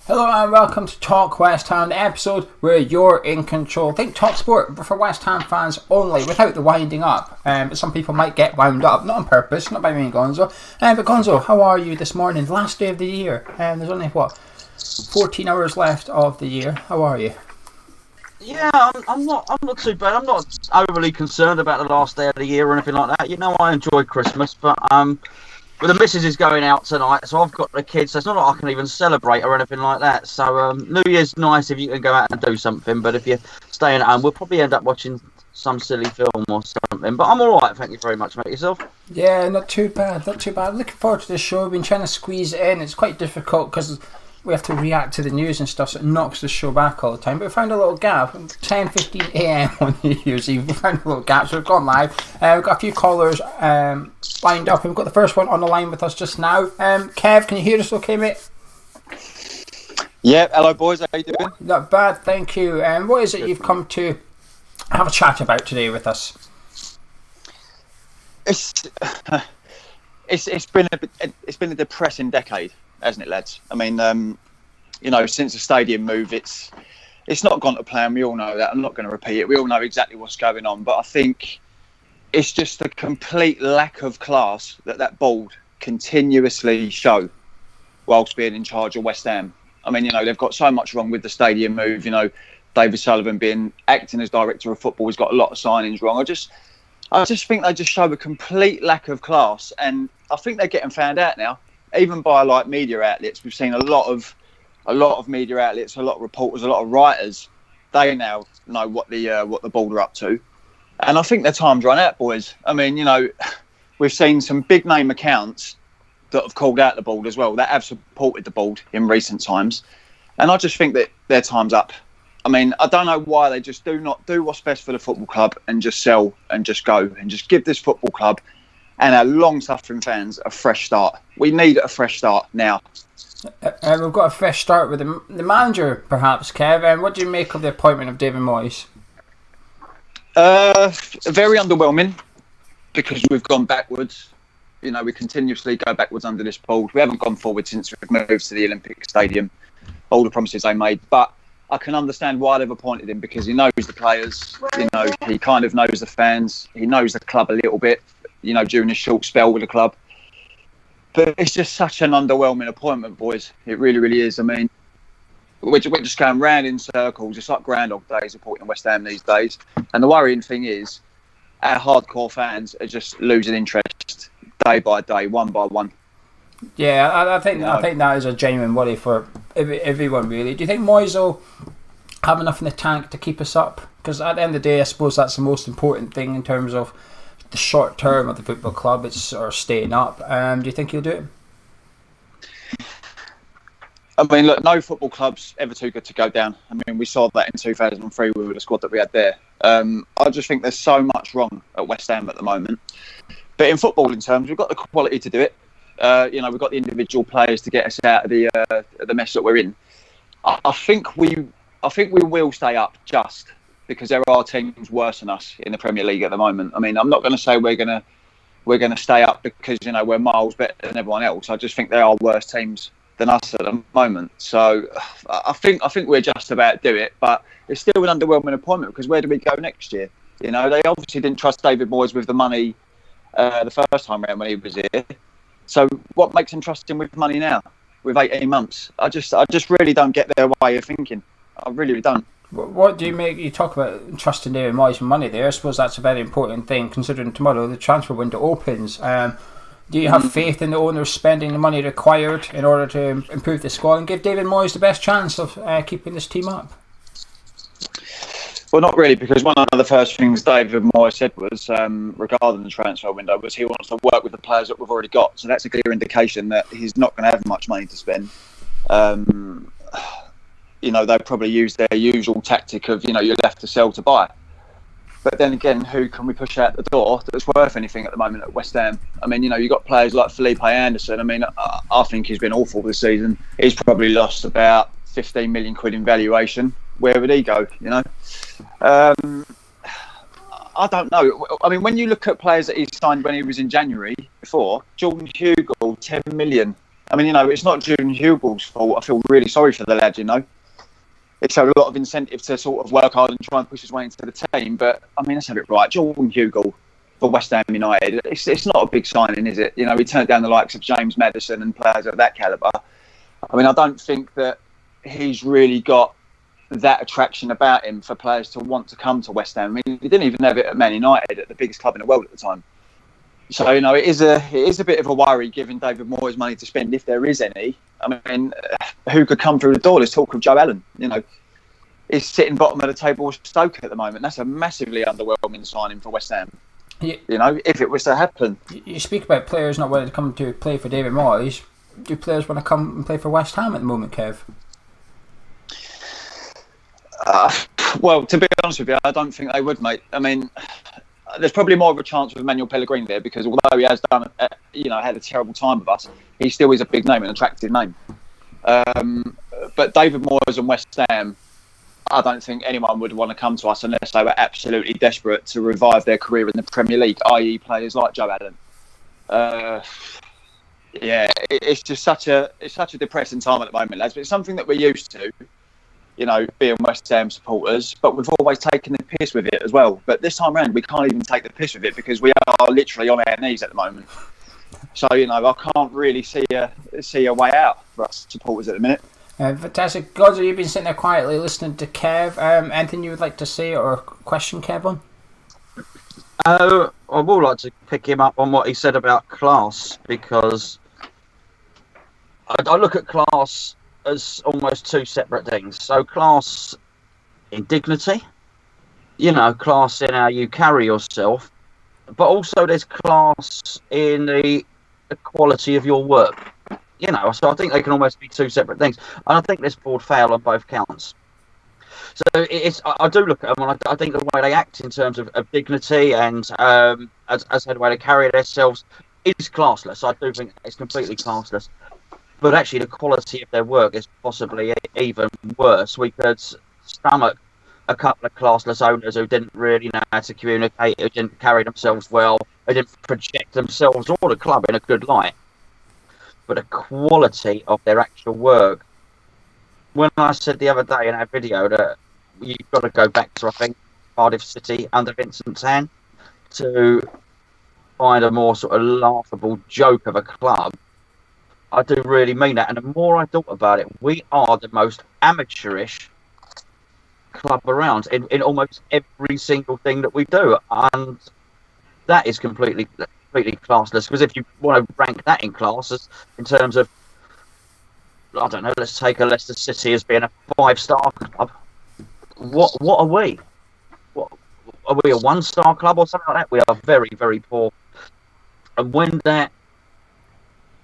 Hello and welcome to Talk West Ham, the episode where you're in control. Think TalkSport for West Ham fans only, without the winding up. But some people might get wound up, not on purpose, not by me, Gonzo. But Gonzo, how are you this morning? The last day of the year. There's only 14 hours left of the year. How are you? Yeah, I'm not too bad. I'm not overly concerned about the last day of the year or anything like that. You know, I enjoy Christmas, but the missus is going out tonight, so I've got the kids, so it's not like I can even celebrate or anything like that. So New Year's nice if you can go out and do something, but if you're staying at home, we'll probably end up watching some silly film or something. But I'm all right, thank you very much, mate. Yourself? Yeah, not too bad. Looking forward to this show. We've been trying to squeeze it in. It's quite difficult because we have to react to the news and stuff, so it knocks the show back all the time. But we found a little gap, 10:15 a.m. on New Year's Eve. We found a little gap, so we've gone live. We've got a few callers lined up, and we've got the first one on the line with us just now. Kev, can you hear us okay, mate? Yeah, hello boys, how you doing? Not bad, thank you. What is it you've come to have a chat about today with us? It's been a depressing decade, hasn't it, lads? I mean, since the stadium move, it's not gone to plan. We all know that. I'm not going to repeat it. We all know exactly what's going on. But I think it's just a complete lack of class that board continuously show whilst being in charge of West Ham. I mean, they've got so much wrong with the stadium move. David Sullivan acting as director of football, he's got a lot of signings wrong. I just think they just show a complete lack of class, and I think they're getting found out now, even by media outlets. We've seen a lot of media outlets, a lot of reporters, a lot of writers. They now know what the board are up to, and I think their time's run out, boys. I mean, we've seen some big name accounts that have called out the board as well, that have supported the board in recent times, and I just think that their time's up. I mean, I don't know why they just do not do what's best for the football club and just sell and just go and just give this football club and our long-suffering fans a fresh start. We need a fresh start now. We've got a fresh start with the manager, perhaps, Kev. What do you make of the appointment of David Moyes? Very underwhelming, because we've gone backwards. We continuously go backwards under this board. We haven't gone forward since we've moved to the Olympic Stadium. All the promises they made, but I can understand why they've appointed him, because he knows the players. He kind of knows the fans. He knows the club a little bit. During his short spell with the club. But it's just such an underwhelming appointment, boys. It really, really is. I mean, we're just going round in circles. It's like Groundhog Day supporting West Ham these days. And the worrying thing is, our hardcore fans are just losing interest day by day, one by one. Yeah, I think that is a genuine worry for everyone, really. Do you think Moyes will have enough in the tank to keep us up? Because at the end of the day, I suppose that's the most important thing in terms of the short term of the football club. It's staying up. Do you think he'll do it? I mean, look, no football club's ever too good to go down. I mean, we saw that in 2003 with the squad that we had there. I just think there's so much wrong at West Ham at the moment. But in footballing terms, we've got the quality to do it. We've got the individual players to get us out of the mess that we're in. I think we will stay up, just because there are teams worse than us in the Premier League at the moment. I mean, I'm not going to say we're going to stay up because we're miles better than everyone else. I just think there are worse teams than us at the moment. So I think we're just about to do it, but it's still an underwhelming appointment, because where do we go next year? They obviously didn't trust David Moyes with the money the first time around when he was here. So what makes them trust him with money now, with 18 months? I just really don't get their way of thinking. I really don't. What do you make? You talk about trusting David Moyes with money there. I suppose that's a very important thing, considering tomorrow the transfer window opens. Do you have faith in the owners spending the money required in order to improve the squad and give David Moyes the best chance of keeping this team up? Well, not really, because one of the first things David Moyes said was, regarding the transfer window, was he wants to work with the players that we've already got. So that's a clear indication that he's not going to have much money to spend. They probably use their usual tactic of, you're left to sell to buy. But then again, who can we push out the door that's worth anything at the moment at West Ham? I mean, you've got players like Felipe Anderson. I mean, I think he's been awful this season. He's probably lost about 15 million quid in valuation. Where would he go, I don't know. I mean, when you look at players that he signed when he was in January before, Jordan Hugill, 10 million. I mean, it's not June Hugel's fault. I feel really sorry for the lad, It showed a lot of incentive to sort of work hard and try and push his way into the team. But, I mean, let's have it right. Jordan Hugel for West Ham United, it's not a big signing, is it? He turned down the likes of James Maddison and players of that calibre. I mean, I don't think that he's really got that attraction about him for players to want to come to West Ham. I mean, he didn't even have it at Man United, at the biggest club in the world at the time. So, it is a bit of a worry giving David Moyes money to spend, if there is any. I mean, who could come through the door? There's talk of Joe Allen, He's sitting bottom of the table with Stoke at the moment. That's a massively underwhelming signing for West Ham. Yeah. If it was to happen. You speak about players not wanting to come to play for David Moyes. Do players want to come and play for West Ham at the moment, Kev? Well, to be honest with you, I don't think they would, mate. I mean, there's probably more of a chance with Emmanuel Pellegrini there, because although he has done, had a terrible time with us, he still is a big name, an attractive name. But David Moyes and West Ham, I don't think anyone would want to come to us unless they were absolutely desperate to revive their career in the Premier League, i.e. players like Joe Allen. It's just such a depressing time at the moment, lads. But it's something that we're used to, being West Ham supporters. But we've always taken the piss with it as well. But this time round, we can't even take the piss with it because we are literally on our knees at the moment. So I can't really see a way out for us supporters at the minute. Fantastic. Gonzo, you've been sitting there quietly listening to Kev. Anything you would like to say or question Kev on? I would like to pick him up on what he said about class, because I look at class as almost two separate things. So class in dignity, class in how you carry yourself, but also there's class in the quality of your work. So I think they can almost be two separate things. And I think this board fail on both counts. So I do look at them, and I think the way they act in terms of dignity and as the way they carry themselves is classless. I do think it's completely classless. But actually, the quality of their work is possibly even worse. We could stomach a couple of classless owners who didn't really know how to communicate, who didn't carry themselves well, who didn't project themselves or the club in a good light. But the quality of their actual work. When I said the other day in our video that you've got to go back to, I think, Cardiff City under Vincent Tan to find a more sort of laughable joke of a club, I do really mean that. And the more I thought about it, we are the most amateurish club around in almost every single thing that we do. And that is completely classless, because if you want to rank that in classes in terms of, I don't know, let's take a Leicester City as being a 5-star club. What are we? What are we, a 1-star club or something like that? We are very, very poor. And when that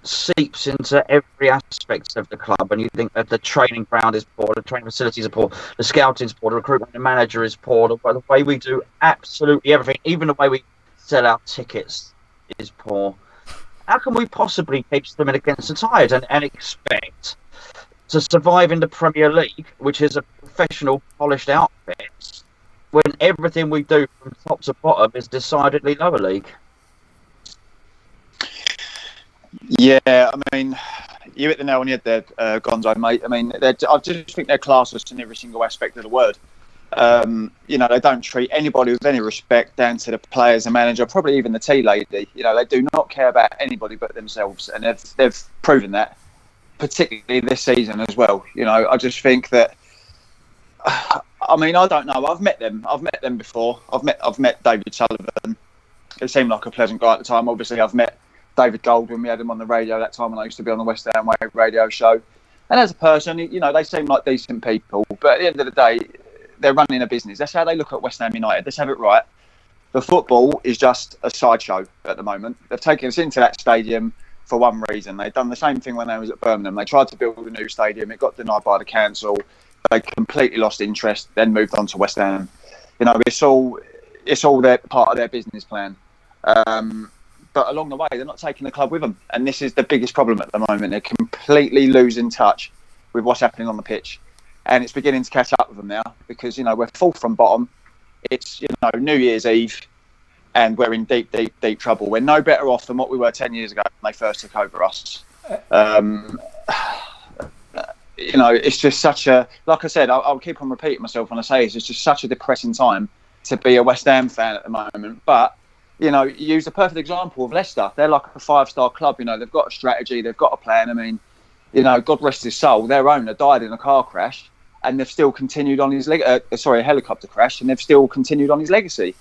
seeps into every aspect of the club, and you think that the training ground is poor, the training facilities are poor, the scouting is poor, the recruitment, the manager is poor, the way we do absolutely everything, even the way we sell our tickets is poor. How can we possibly keep swimming against the tide and expect to survive in the Premier League, which is a professional, polished outfit, when everything we do from top to bottom is decidedly lower league? Yeah, I mean, you hit the nail on the head there, Gonzo, mate. I mean, I just think they're classless in every single aspect of the word. They don't treat anybody with any respect, down to the players, the manager, probably even the tea lady. They do not care about anybody but themselves, and they've proven that, particularly this season as well. I just think that. I mean, I don't know. I've met them before. I've met David Sullivan. It seemed like a pleasant guy at the time. Obviously, I've met David Gold when we had him on the radio that time when I used to be on the West Ham Way radio show. And as a person, they seem like decent people. But at the end of the day, they're running a business. That's how they look at West Ham United. Let's have it right. The football is just a sideshow at the moment. They've taken us into that stadium for one reason. They've done the same thing when they was at Birmingham. They tried to build a new stadium. It got denied by the council. They completely lost interest, then moved on to West Ham. It's all their part of their business plan. But along the way, they're not taking the club with them. And this is the biggest problem at the moment. They're completely losing touch with what's happening on the pitch. And it's beginning to catch up with them now because, we're fourth from bottom. It's, New Year's Eve and we're in deep, deep, deep trouble. We're no better off than what we were 10 years ago when they first took over us. You know, it's just such a, like I said, I'll keep on repeating myself when I say it's just such a depressing time to be a West Ham fan at the moment. But, you know, you use a perfect example of Leicester. They're like a 5-star club, you know, they've got a strategy, they've got a plan. I mean, you know, God rest his soul, their owner died in a car crash and they've still continued on his, a helicopter crash, and they've still continued on his legacy.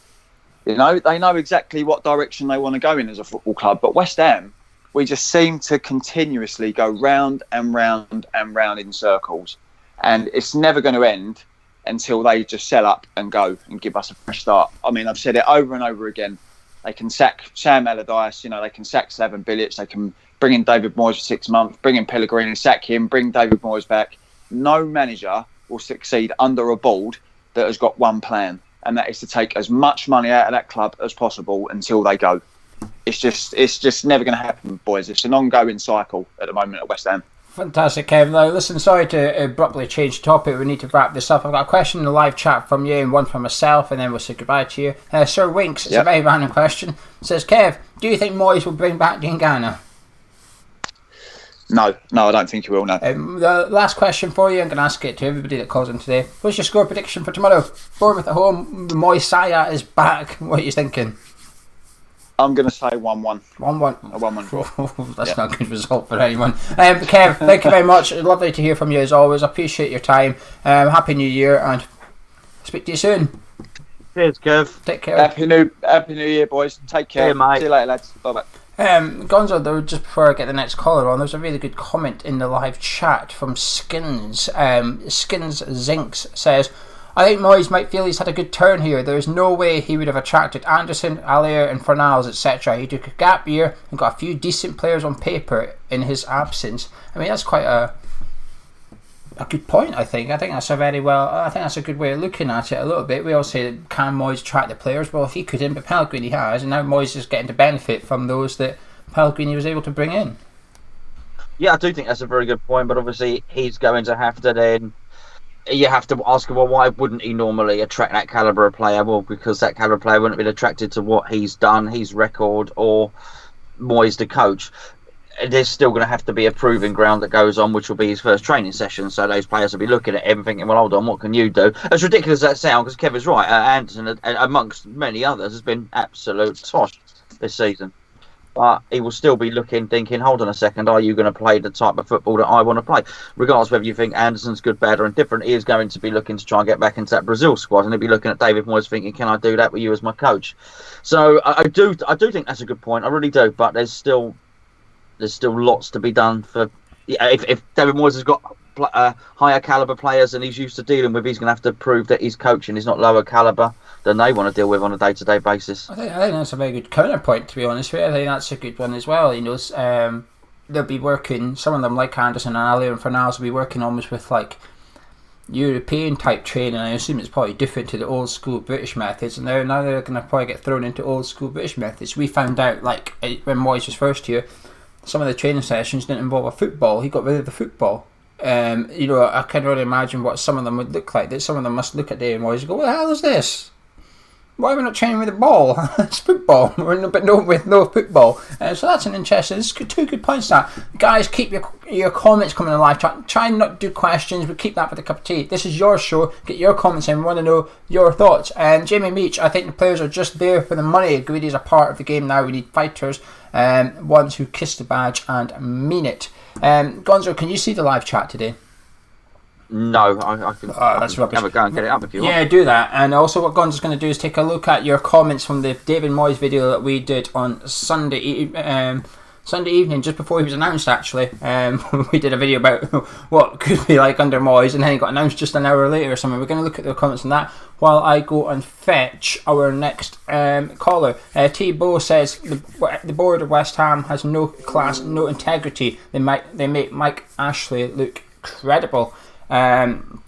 You know, they know exactly what direction they want to go in as a football club. But West Ham, we just seem to continuously go round and round and round in circles. And it's never going to end until they just sell up and go and give us a fresh start. I mean, I've said it over and over again. They can sack Sam Allardyce, you know, they can sack Slaven Bilic, they can bring in David Moyes for 6 months, bring in Pellegrini, sack him, bring David Moyes back. No manager will succeed under a board that has got one plan, and that is to take as much money out of that club as possible until they go. It's just never going to happen, boys. It's an ongoing cycle at the moment at West Ham. Fantastic, Kev. Now, listen, sorry to abruptly change the topic. We need to wrap this up. I've got a question in the live chat from you and one from myself, and then we'll say goodbye to you. Sir Winks, it's a very random question. It says, Kev, do you think Moyes will bring back Ghana? No, I don't think he will, no. The last question for you, I'm going to ask it to everybody that calls in today. What's your score prediction for tomorrow? Bournemouth at home, the Moyes Saya is back. What are you thinking? I'm going to say 1-1. 1-1. A 1-1. That's not a good result for anyone. Kev, thank you very much. Lovely to hear from you as always. I appreciate your time. Happy New Year, and speak to you soon. Cheers, Kev. Take care. Happy New Year, boys. Take care. Yeah, mate. See you later, lads. Bye-bye. Gonzo, though, just before I get the next caller on, there's a really good comment in the live chat from Skins. Skins Zinks says, I think Moyes might feel he's had a good turn here. There is no way he would have attracted Anderson, Allaire and Fornals, etc. He took a gap year and got a few decent players on paper in his absence. I mean, that's quite a good point, I think. I think that's a good way of looking at it a little bit. We all say, can Moyes attract the players? Well, he couldn't, but Pellegrini has, and now Moyes is getting to benefit from those that Pellegrini was able to bring in. Yeah, I do think that's a very good point, but obviously he's going to have to then... You have to ask him, well, why wouldn't he normally attract that calibre of player? Well, because that calibre of player wouldn't have been attracted to what he's done, his record, or Moyes the coach. There's still going to have to be a proving ground that goes on, which will be his first training session. So those players will be looking at him and thinking, well, hold on, what can you do? As ridiculous as that sounds, because Kevin's right, Anderson, amongst many others, has been absolute tosh this season. But he will still be thinking, hold on a second, are you going to play the type of football that I want to play? Regardless whether you think Anderson's good, bad or indifferent, he is going to be looking to try and get back into that Brazil squad, and he'll be looking at David Moyes thinking, can I do that with you as my coach? So I do think that's a good point, I really do, but there's still lots to be done for... If David Moyes has got higher calibre players and he's used to dealing with, he's going to have to prove that his coaching is not lower calibre than they want to deal with on a day-to-day basis. I think that's a very good counterpoint, to be honest with you. I think that's a good one as well. You know, they'll be working, some of them like Anderson and Allaire and Fornals will be working almost with like European type training. I assume it's probably different to the old school British methods, and now they're going to probably get thrown into old school British methods. We found out, like when Moyes was first here, some of the training sessions didn't involve a football. He got rid of the football. You know, I can really imagine what some of them would look like. That some of them must look at David Moyes and go, what the hell is this? Why are we not training with a ball? It's football, but with no football. So that's an interesting. There's two good points. That guys, keep your comments coming in live chat. Try and not do questions, but keep that for the cup of tea. This is your show. Get your comments in. We want to know your thoughts. And Jamie Meach, I think the players are just there for the money. Greedy is a part of the game now. We need fighters, ones who kiss the badge and mean it. Gonzo, can you see the live chat today? No, I can that's rubbish. Have a go and get it up if you want. Yeah, do that. And also what Gonzo's going to do is take a look at your comments from the David Moyes video that we did on Sunday evening, just before he was announced, actually. We did a video about what could be like under Moyes, and then he got announced just an hour later or something. We're going to look at the comments on that while I go and fetch our next caller. T-Bo says, the board of West Ham has no class, no integrity. They make Mike Ashley look credible. And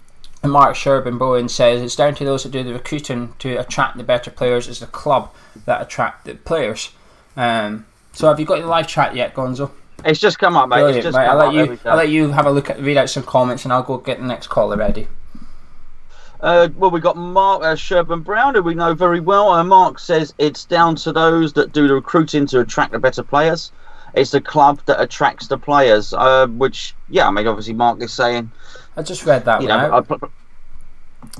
Mark Sherburn-Bowen says it's down to those that do the recruiting to attract the better players. It's the club that attract the players. So have you got your live chat yet, Gonzo? It's just come up, mate. Brilliant, it's just right, come I'll let you have a look at, read out some comments, and I'll go get the next caller ready. Well, we got Mark Sherburn-Brown, who we know very well. Mark says it's down to those that do the recruiting to attract the better players. It's the club that attracts the players, which, yeah, I mean, obviously Mark is saying... I just read that one out.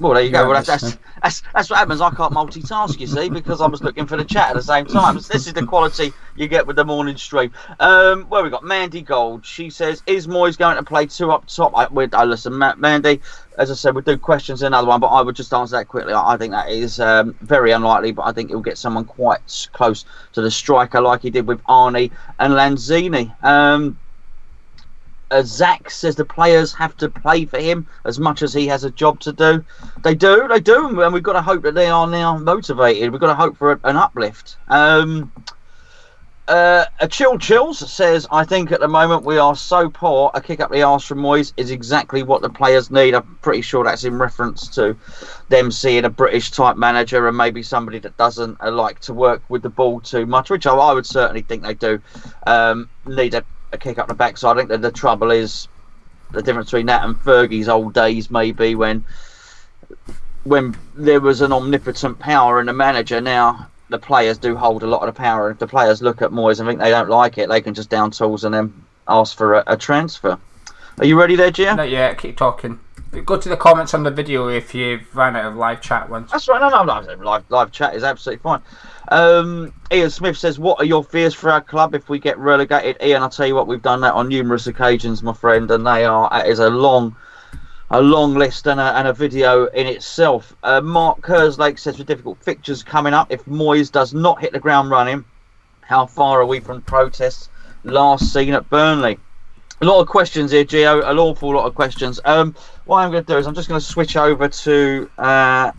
Well, there you go. Well, Listening. that's what happens. I can't multitask, you see, because I was looking for the chat at the same time. This is the quality you get with the morning stream. Where we got Mandy Gold. She says, "Is Moyes going to play two up top?" Listen, Mandy. As I said, we'll do questions in another one, but I would just answer that quickly. I think that is very unlikely, but I think he'll get someone quite close to the striker, like he did with Arnie and Lanzini. Zach says the players have to play for him as much as he has a job to do. They do, and we've got to hope that they are now motivated. We've got to hope for an uplift. A Chills says, "I think at the moment we are so poor, a kick up the arse from Moyes is exactly what the players need." I'm pretty sure that's in reference to them seeing a British type manager and maybe somebody that doesn't like to work with the ball too much, which I would certainly think they do need a kick up the backside. I think that the trouble is the difference between that and Fergie's old days, maybe when there was an omnipotent power in the manager. Now the players do hold a lot of the power. If the players look at Moyes and think they don't like it, they can just down tools and then ask for a transfer. Are you ready there, Gio? Not yet, keep talking. Go to the comments on the video if you've ran out of live chat ones. That's right. No. Live chat is absolutely fine. Ian Smith says, "What are your fears for our club if we get relegated?" Ian, I'll tell you what, we've done that on numerous occasions, my friend, and it is a long list and a video in itself. Mark Kerslake says, "With difficult fixtures coming up, if Moyes does not hit the ground running, how far are we from protests last seen at Burnley?" A lot of questions here, Gio. An awful lot of questions. What I'm going to do is I'm just going to switch over to our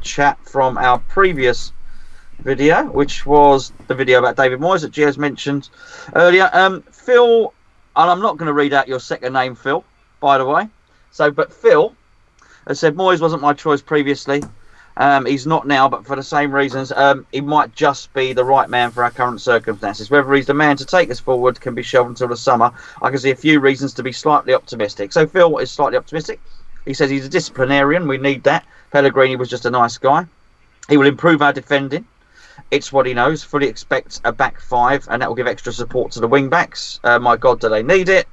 chat from our previous video, which was the video about David Moyes that Gio's mentioned earlier. Phil, and I'm not going to read out your second name, Phil, by the way. But Phil has said Moyes wasn't my choice previously. He's not now, but for the same reasons, he might just be the right man for our current circumstances. Whether he's the man to take us forward can be shelved until the summer. I can see a few reasons to be slightly optimistic. So Phil is slightly optimistic. He says he's a disciplinarian. We need that. Pellegrini was just a nice guy. He will improve our defending. It's what he knows. Fully expects a back five, and that will give extra support to the wing backs. My God, do they need it?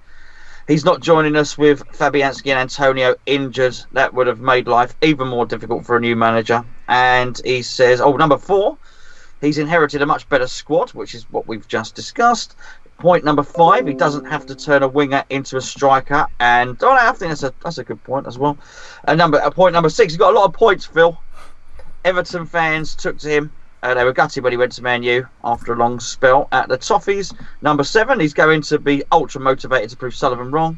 He's not joining us with Fabianski and Antonio injured. That would have made life even more difficult for a new manager. And he says, number 4, he's inherited a much better squad, which is what we've just discussed. Point number 5, he doesn't have to turn a winger into a striker. And I think that's a good point as well. Point number 6, he's got a lot of points, Phil. Everton fans took to him. They were gutted when he went to Man U after a long spell at the Toffees. Number 7, he's going to be ultra motivated to prove Sullivan wrong.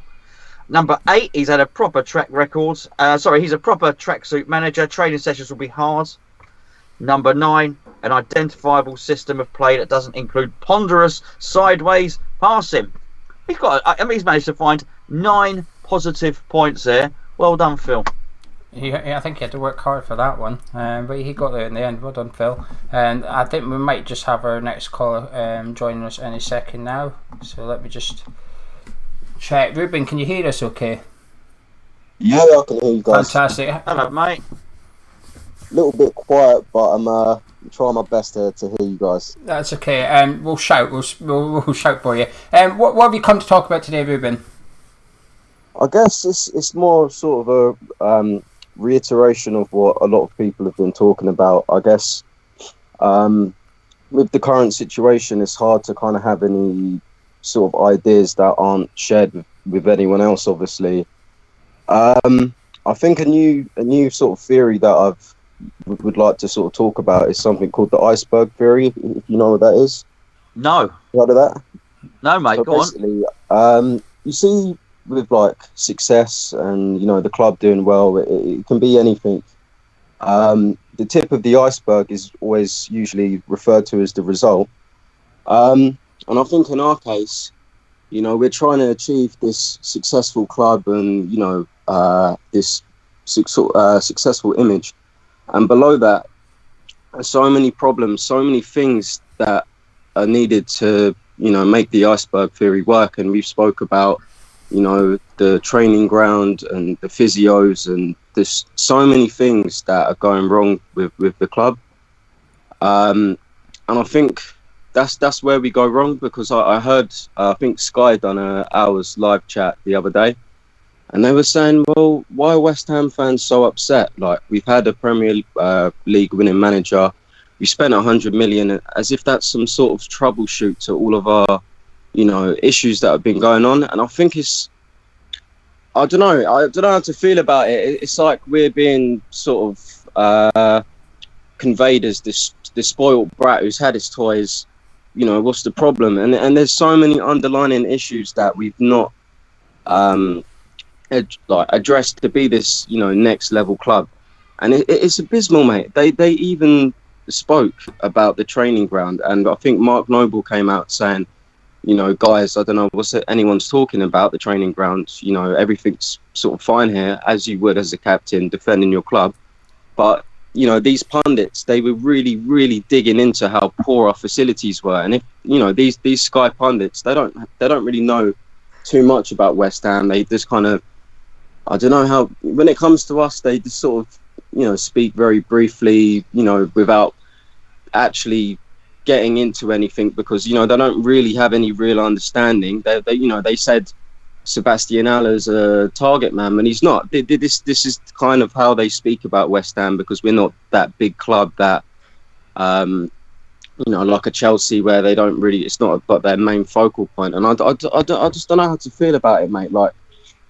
Number 8, he's had a proper track record. He's a proper tracksuit manager. Training sessions will be hard. Number 9, an identifiable system of play that doesn't include ponderous sideways passing. He's managed to find 9 positive points there. Well done, Phil. I think he had to work hard for that one, but he got there in the end. Well done, Phil. And I think we might just have our next caller joining us any second now. So let me just check. Ruben, can you hear us okay? Yeah, I can hear you guys. Fantastic. Hello, mate. A little bit quiet, but I'm trying my best to hear you guys. That's okay. We'll shout. We'll shout for you. What have you come to talk about today, Ruben? I guess it's more sort of a reiteration of what a lot of people have been talking about. I guess with the current situation, it's hard to kind of have any sort of ideas that aren't shared with anyone else, obviously. I think a new sort of theory that would like to sort of talk about is something called the iceberg theory, if you know what that is. No. You heard of that? No, mate, so go on. You see, with like success and the club doing well, it can be anything. The tip of the iceberg is always usually referred to as the result, and I think in our case, we're trying to achieve this successful club and this successful image, and below that are so many problems, so many things that are needed to make the iceberg theory work. And we've spoke about the training ground and the physios, and there's so many things that are going wrong with the club. And I think that's where we go wrong, because I heard I think Sky done a hours live chat the other day, and they were saying, well, why are West Ham fans so upset? Like, we've had a Premier League winning manager, we spent 100 million, as if that's some sort of troubleshoot to all of our, issues that have been going on. And I think I don't know how to feel about it. It's like we're being sort of conveyed as this spoiled brat who's had his toys. What's the problem? And there's so many underlying issues that we've not addressed to be this next level club, and it's abysmal, mate. They even spoke about the training ground, and I think Mark Noble came out saying, guys, I don't know what's anyone's talking about the training ground. Everything's sort of fine here, as you would as a captain defending your club. But these pundits, they were really, really digging into how poor our facilities were. And if these Sky pundits, they don't really know too much about West Ham. They just kind of, I don't know how, when it comes to us, they just sort of speak very briefly, without actually getting into anything, because they don't really have any real understanding. They said Sebastian Aller's a target man, and he's not. This is kind of how they speak about West Ham, because we're not that big club that like a Chelsea, where they don't really, it's not like their main focal point. And I just don't know how to feel about it, mate. Like,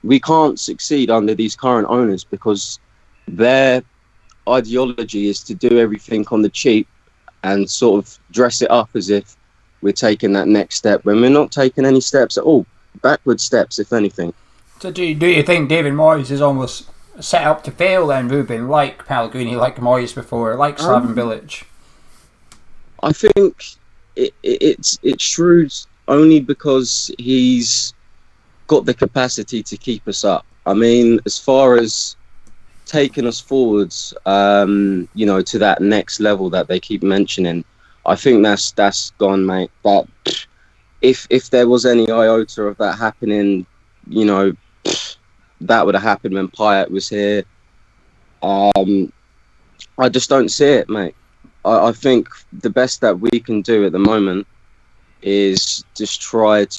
we can't succeed under these current owners because their ideology is to do everything on the cheap and sort of dress it up as if we're taking that next step, when we're not taking any steps at all. Backward steps, if anything. So do you think David Moyes is almost set up to fail then, Ruben, like Pellegrini, like Moyes before, like Slaven Bilic? I think it's shrewd only because he's got the capacity to keep us up. I mean, as far as taking us forwards, to that next level that they keep mentioning, I think that's gone, mate. That if there was any iota of that happening, that would have happened when Payet was here. I just don't see it, mate. I think the best that we can do at the moment is just try and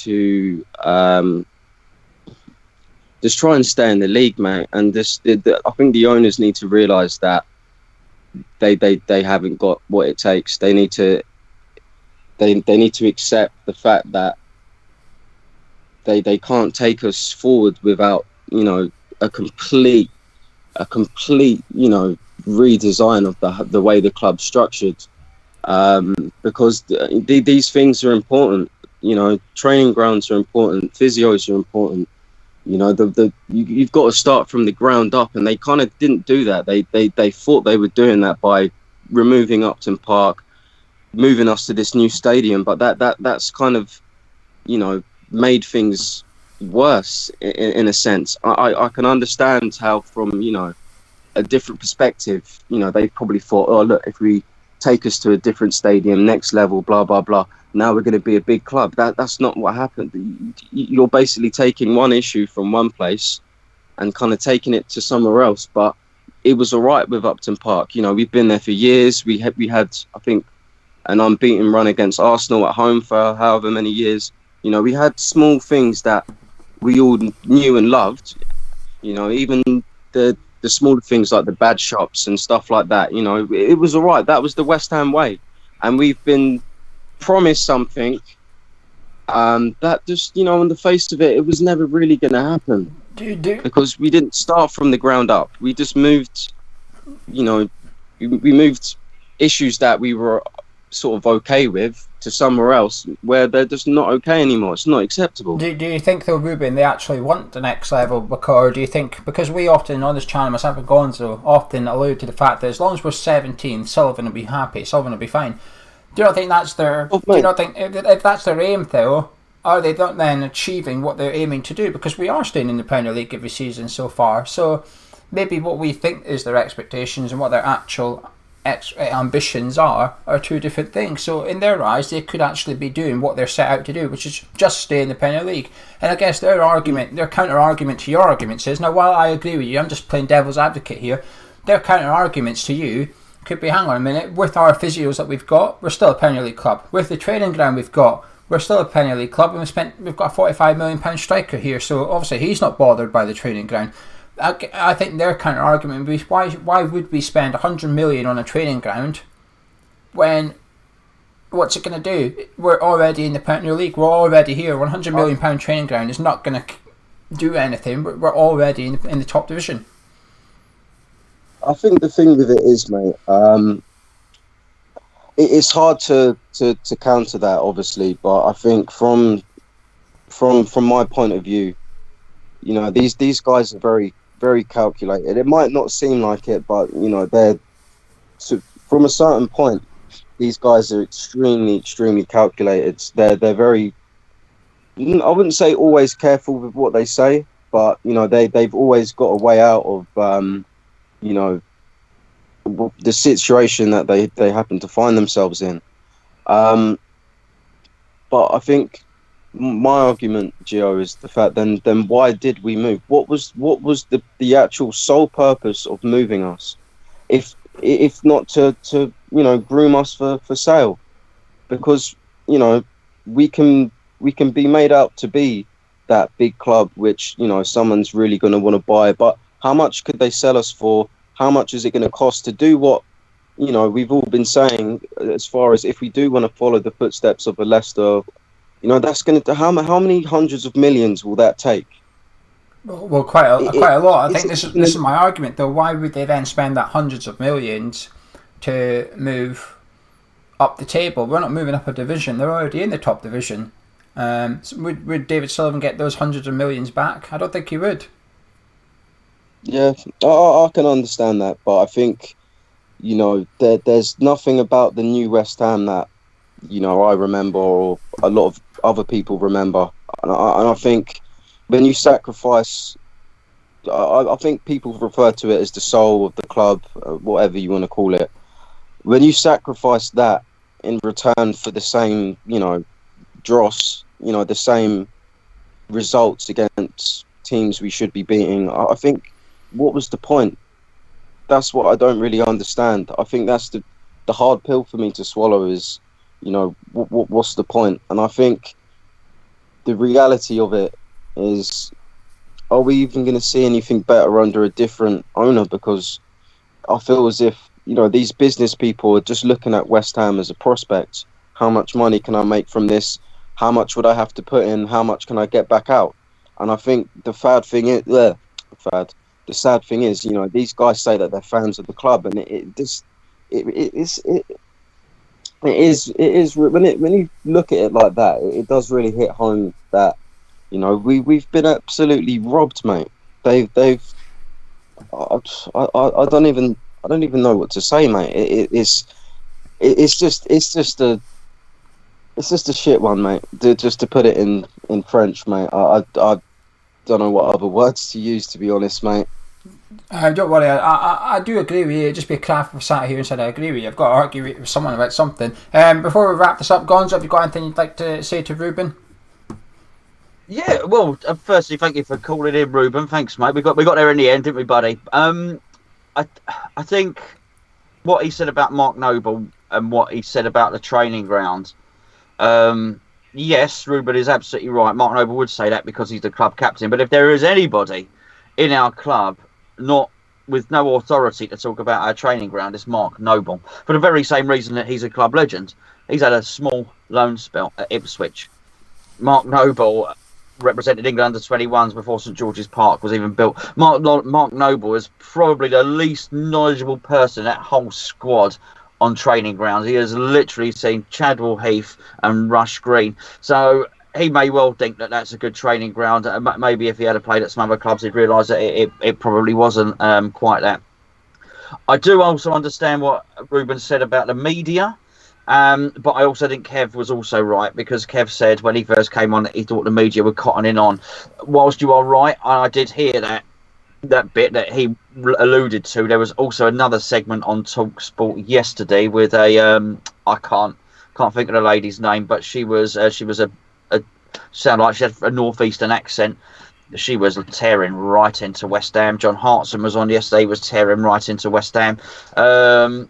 stay in the league, mate. And I think the owners need to realise that they haven't got what it takes. They need to accept the fact that they can't take us forward without a complete redesign of the way the club's structured, because these things are important. Training grounds are important, physios are important. You've got to start from the ground up, and they kind of didn't do that. They thought they were doing that by removing Upton Park, moving us to this new stadium, but that's kind of made things worse in a sense. I can understand how, from a different perspective, they probably thought, oh look, if we take us to a different stadium, next level, blah blah blah, now we're going to be a big club. That's not what happened. You're basically taking one issue from one place and kind of taking it to somewhere else. But it was all right with Upton Park. We've been there for years. We had I think an unbeaten run against Arsenal at home for however many years. We had small things that we all knew and loved. Even the smaller things like the bad shops and stuff like that. It was all right. That was the West Ham way, and we've been promised something that just on the face of it was never really going to happen. Because we didn't start from the ground up. We just moved, we moved issues that we were sort of okay with to somewhere else where they're just not okay anymore. It's not acceptable. Do you think, though, Ruben, they actually want the next level? Or do you think, because we often on this channel, myself and Gonzo, often allude to the fact that as long as we're 17, Sullivan will be happy, Sullivan will be fine. Do you not think that's their? Do you not think if that's their aim, though, are they not then achieving what they're aiming to do? Because we are staying in the Premier League every season so far. So maybe what we think is their expectations and what their actual ambitions are two different things. So in their eyes, they could actually be doing what they're set out to do, which is just stay in the Premier League. And I guess their counter argument to your arguments is, now while I agree with you, I'm just playing devil's advocate here, their counter arguments to you could be, hang on a minute, with our physios that we've got, we're still a Premier League club. With the training ground we've got, we're still a Premier League club, and we've got a £45 million striker here, so obviously he's not bothered by the training ground. I think their counter argument would be, why would we spend 100 million on a training ground when, what's it going to do? We're already in the Premier League, we're already here. £100 million training ground is not going to do anything. We're already in the top division. I think the thing with it is, mate, it's hard to counter that, obviously, but I think from my point of view, you know, these guys are very, very calculated. It might not seem like it, but you know, from a certain point, these guys are extremely, extremely calculated. They're very, I wouldn't say always careful with what they say, but you know, they've always got a way out of you know, the situation that they happen to find themselves in. But I think my argument, Geo, is the fact then why did we move? What was the actual sole purpose of moving us, if not to you know, groom us for sale? Because you know, we can be made out to be that big club which, you know, someone's really going to want to buy, but how much could they sell us for? How much is it going to cost to do what, you know, we've all been saying, as far as if we do want to follow the footsteps of a Leicester, you know, that's going to, how many hundreds of millions will that take? Well, quite a lot. I think this is my argument, though. Why would they then spend that hundreds of millions to move up the table? We're not moving up a division. They're already in the top division. So would David Sullivan get those hundreds of millions back? I don't think he would. Yeah, I can understand that, but I think, you know, there's nothing about the new West Ham that, you know, I remember or a lot of other people remember. And I think when you sacrifice, I think people refer to it as the soul of the club, whatever you want to call it. When you sacrifice that in return for the same, you know, dross, you know, the same results against teams we should be beating, I think, what was the point? That's what I don't really understand. I think that's the hard pill for me to swallow is, you know, what's the point? And I think the reality of it is, are we even going to see anything better under a different owner? Because I feel as if, you know, these business people are just looking at West Ham as a prospect. How much money can I make from this? How much would I have to put in? How much can I get back out? And I think the sad thing is, you know, these guys say that they're fans of the club, and it is when you look at it like that, it does really hit home that, you know, we've been absolutely robbed, mate. I don't even know what to say, mate. It's just a shit one, mate. Just to put it in French, mate. I don't know what other words to use, to be honest, mate. Don't worry, I do agree with you. Just be crap if I sat here and said I agree with you. I've got to argue with someone about something. Before we wrap this up, Gonzo, have you got anything you'd like to say to Ruben? Yeah, well, firstly, thank you for calling in, Ruben. Thanks, mate. We got there in the end, didn't we, buddy? I think what he said about Mark Noble and what he said about the training ground. Yes, Ruben is absolutely right. Mark Noble would say that because he's the club captain. But if there is anybody in our club with no authority to talk about our training ground, it's Mark Noble. For the very same reason that he's a club legend. He's had a small loan spell at Ipswich. Mark Noble represented England under 21s before St George's Park was even built. Mark Noble is probably the least knowledgeable person in that whole squad on training grounds. He has literally seen Chadwell Heath and Rush Green. So he may well think that that's a good training ground. Maybe if he had played at some other clubs, he'd realise that it probably wasn't quite that. I do also understand what Ruben said about the media. But I also think Kev was also right, because Kev said when he first came on that he thought the media were cottoning on. Whilst you are right, I did hear that bit that he alluded to. There was also another segment on TalkSport yesterday with a I can't think of the lady's name, but she was a sound like she had a northeastern accent. she was tearing right into West Ham. John Hartson was on yesterday, was tearing right into West Ham.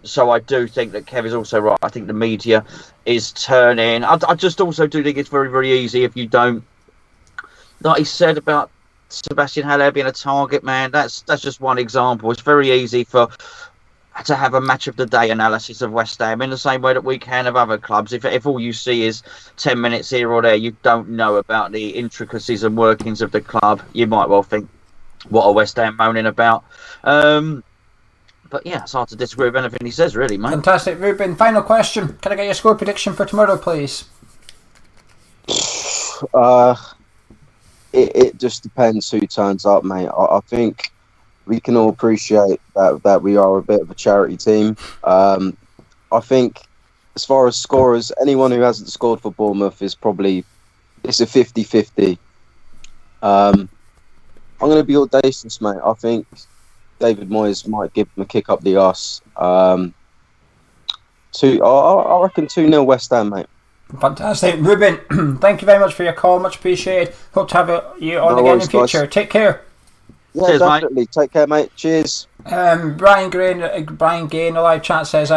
So I do think that Kev is also right. I think the media is turning. I just also do think it's very, very easy if you don't, like he said about Sebastian Haller being a target man. That's just one example. It's very easy to have a match of the day analysis of West Ham in the same way that we can of other clubs. If all you see is 10 minutes here or there, you don't know about the intricacies and workings of the club, you might well think, what are West Ham moaning about? But yeah, it's hard to disagree with anything he says, really, mate. Fantastic. Ruben, final question. Can I get your score prediction for tomorrow, please? It just depends who turns up, mate. I think we can all appreciate that we are a bit of a charity team. I think as far as scorers, anyone who hasn't scored for Bournemouth it's a 50-50. I'm going to be audacious, mate. I think David Moyes might give them a kick up the arse. I reckon 2-0 West Ham, mate. Fantastic. Ruben, thank you very much for your call. Much appreciated. Hope to have you on again in future. Guys. Take care. Yeah, cheers, definitely. Mate. Take care, mate. Cheers. Brian Gray in the live chat says,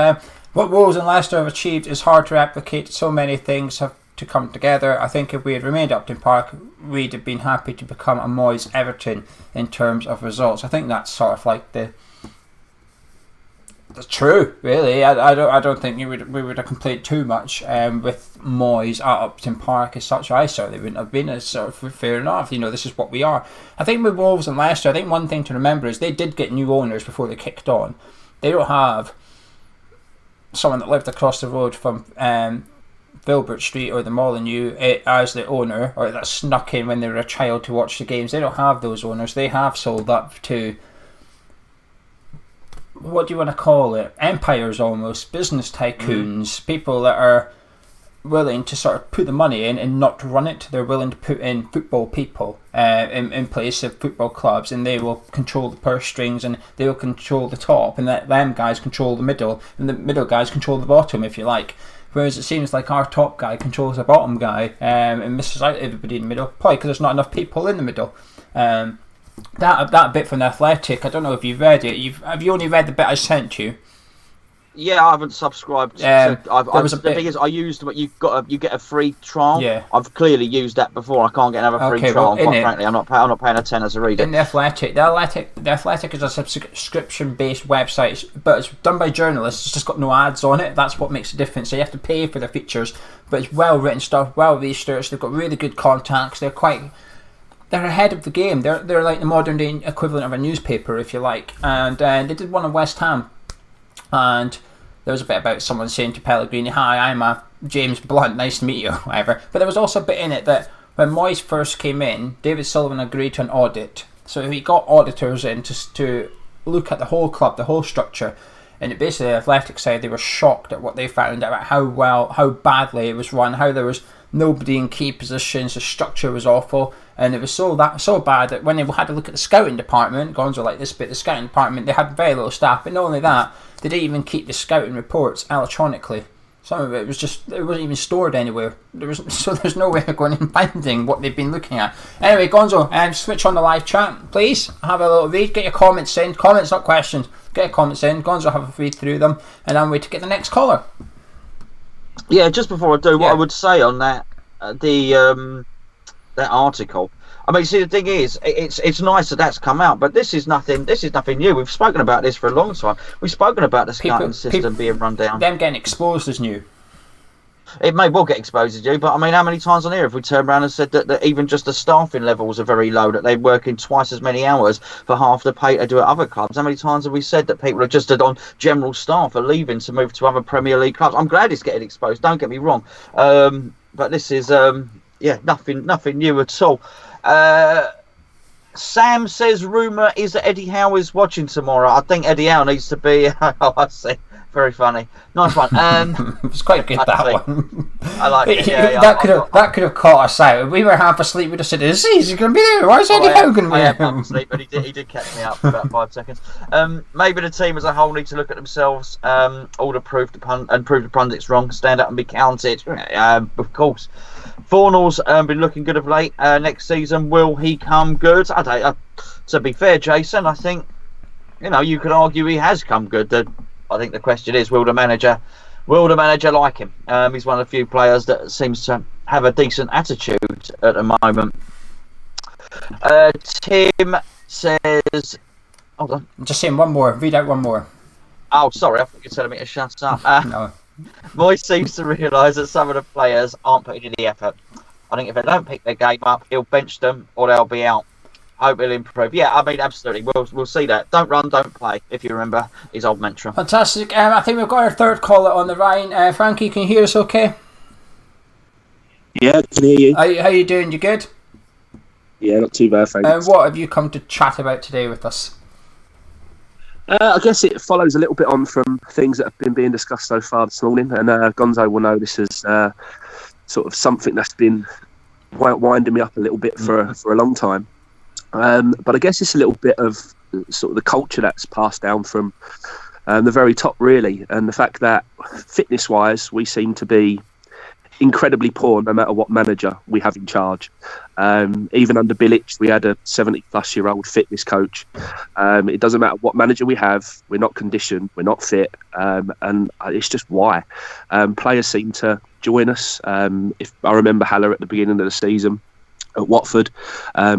what Wolves and Leicester have achieved is hard to replicate. So many things have to come together. I think if we had remained Upton Park, we'd have been happy to become a Moyes Everton in terms of results. I think that's sort of like the true, really. I don't think we would have complained too much with Moyes at Upton Park as such. I certainly wouldn't have been. As sort of fair enough. This is what we are. I think with Wolves and Leicester, I think one thing to remember is they did get new owners before they kicked on. They don't have someone that lived across the road from Filbert Street or the Molyneux as the owner, or that snuck in when they were a child to watch the games. They don't have those owners. They have sold up to, what do you want to call it? Empires almost, business tycoons, people that are willing to sort of put the money in and not to run it. They're willing to put in football people in place of football clubs, and they will control the purse strings and they will control the top, and that them guys control the middle, and the middle guys control the bottom, if you like. Whereas it seems like our top guy controls the bottom guy and misses out everybody in the middle, probably because there's not enough people in the middle. That bit from The Athletic, I don't know if you've read it. Have you only read the bit I sent you? Yeah, I haven't subscribed. The thing is, I used what you get a free trial. Yeah. I've clearly used that before. I can't get another free trial. Quite frankly, I'm not paying a tenner to read it. In The Athletic is a subscription-based website, but it's done by journalists. It's just got no ads on it. That's what makes a difference. So you have to pay for the features, but it's well written stuff, well researched. They've got really good contacts. They're ahead of the game. They're like the modern day equivalent of a newspaper, if you like. And they did one on West Ham. And there was a bit about someone saying to Pellegrini, "Hi, I'm a James Blunt, nice to meet you," or whatever. But there was also a bit in it that when Moyes first came in, David Sullivan agreed to an audit. So he got auditors in to look at the whole club, the whole structure. And it basically, the Athletic said they were shocked at what they found out about how badly it was run, how there was nobody in key positions, the structure was awful, and it was so bad that when they had to look at the scouting department, Gonzo like this bit, the scouting department, they had very little staff, but not only that, they didn't even keep the scouting reports electronically. Some of it wasn't even stored anywhere. There's no way of going and finding what they've been looking at. Anyway, Gonzo, switch on the live chat, please. Have a little read. Get your comments in. Comments, not questions. Get your comments in. Gonzo, have a read through them, and I'm waiting to get the next caller. Yeah, just before I do, what I would say on that, that article. I mean, see, the thing is, it's nice that that's come out, but this is nothing new. We've spoken about this for a long time. We've spoken about the scouting system being run down. Them getting exposed as new. It may well get exposed as new, but I mean, how many times on here have we turned around and said that even just the staffing levels are very low, that they're working twice as many hours for half the pay they do at other clubs? How many times have we said that people are just on general staff are leaving to move to other Premier League clubs? I'm glad it's getting exposed, don't get me wrong. But this is, nothing new at all. Sam says rumour is that Eddie Howe is watching tomorrow. I think Eddie Howe needs to be. Oh, I see. Very funny. Nice one. It's quite good, that one. I like it. Yeah, that could have caught us out. If we were half asleep, we'd have said, "Is he going to be there? Why is Eddie Howe going to be there?" I am half asleep, but he did catch me up for about 5 seconds. Maybe the team as a whole need to look at themselves, all to prove the pundits wrong, stand up and be counted. Of course. Fornall's been looking good of late. Next season, will he come good? I don't. To be fair, Jason, I think you could argue he has come good. I think the question is, will the manager like him? He's one of the few players that seems to have a decent attitude at the moment. Tim says, hold on. I'm just saying one more. Read out one more. Oh, sorry, I thought you were telling me to shut up. No. Moyes seems to realise that some of the players aren't putting in the effort. I think if they don't pick their game up, he'll bench them or they'll be out. Hope he'll improve. Yeah, I mean, absolutely. We'll see that. Don't run, don't play, if you remember his old mantra. Fantastic. I think we've got our third caller on the line. Frankie, can you hear us okay? Yeah, I can hear you. How you doing? You good? Yeah, not too bad, thanks. What have you come to chat about today with us? I guess it follows a little bit on from things that have been being discussed so far this morning, and Gonzo will know this is sort of something that's been winding me up a little bit for a long time. But I guess it's a little bit of sort of the culture that's passed down from the very top, really, and the fact that fitness-wise we seem to be incredibly poor no matter what manager we have in charge. Even under Bilic, we had a 70-plus-year-old fitness coach. It doesn't matter what manager we have, we're not conditioned, we're not fit, and it's just why. Players seem to join us. If I remember Haller at the beginning of the season at Watford,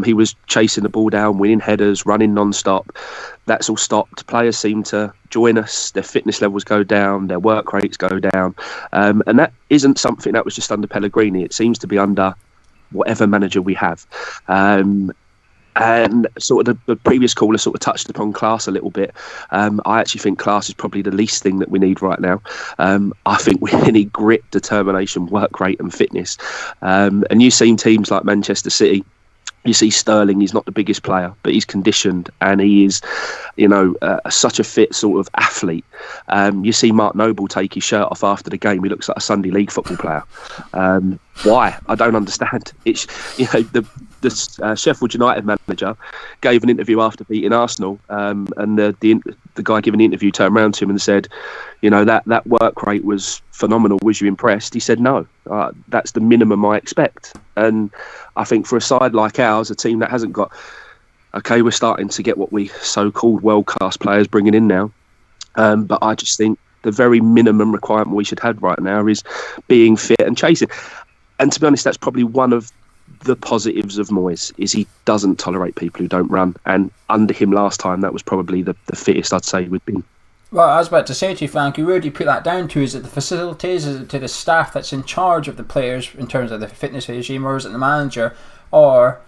he was chasing the ball down, winning headers, running non-stop. That's all stopped. Players seem to join us, their fitness levels go down, their work rates go down, and that isn't something that was just under Pellegrini. It seems to be under whatever manager we have. And sort of the previous caller sort of touched upon class a little bit. I actually think class is probably the least thing that we need right now. I think we need grit, determination, work rate and fitness. And you've seen teams like Manchester City. You see Sterling, he's not the biggest player, but he's conditioned and he is, such a fit sort of athlete. You see Mark Noble take his shirt off after the game. He looks like a Sunday League football player. Why? I don't understand. It's, the Sheffield United manager gave an interview after beating Arsenal, and the guy giving the interview turned around to him and said, that work rate was phenomenal. Was you impressed? He said, no, that's the minimum I expect. And I think for a side like ours, a team that hasn't got, okay, we're starting to get what we so-called world-class players bringing in now. But I just think the very minimum requirement we should have right now is being fit and chasing. And to be honest, that's probably one of the positives of Moyes, is he doesn't tolerate people who don't run. And under him last time, that was probably the fittest I'd say we'd been. Well, I was about to say to you, Frankie, where do you put that down to? Is it the facilities? Is it to the staff that's in charge of the players in terms of the fitness regime, or is it the manager? Or,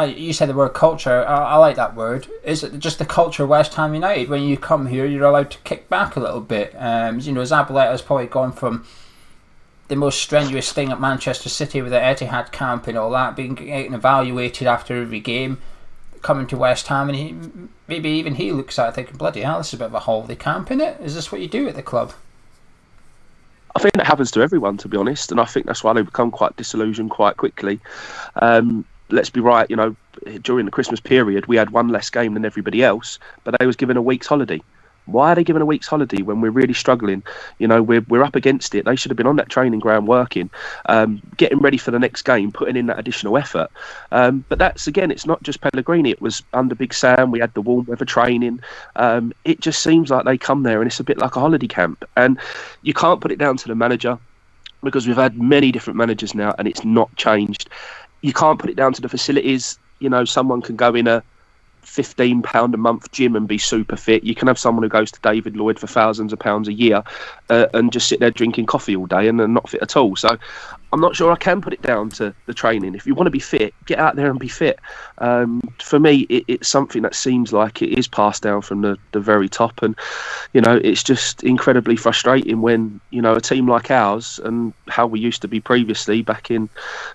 you said the word culture, I like that word. Is it just the culture of West Ham United? When you come here, you're allowed to kick back a little bit. Zabaleta's probably gone from the most strenuous thing at Manchester City with the Etihad camp and all that, being getting evaluated after every game, coming to West Ham, and he looks at it thinking, bloody hell, this is a bit of a holiday camp, innit? Is this what you do at the club? I think that happens to everyone, to be honest, and I think that's why they become quite disillusioned quite quickly. Let's be right, during the Christmas period, we had one less game than everybody else, but they was given a week's holiday. Why are they given a week's holiday when we're really struggling? We're up against it. They should have been on that training ground working, getting ready for the next game, putting in that additional effort. But that's, again, it's not just Pellegrini. It was under Big Sam. We had the warm weather training. It just seems like they come there and it's a bit like a holiday camp. And you can't put it down to the manager, because we've had many different managers now and it's not changed. You can't put it down to the facilities. Someone can go in a £15 a month gym and be super fit. You can have someone who goes to David Lloyd for thousands of pounds a year and just sit there drinking coffee all day and not fit at all. So I'm not sure I can put it down to the training. If you want to be fit, get out there and be fit. For me, it's something that seems like it is passed down from the very top, and it's just incredibly frustrating when a team like ours and how we used to be previously back in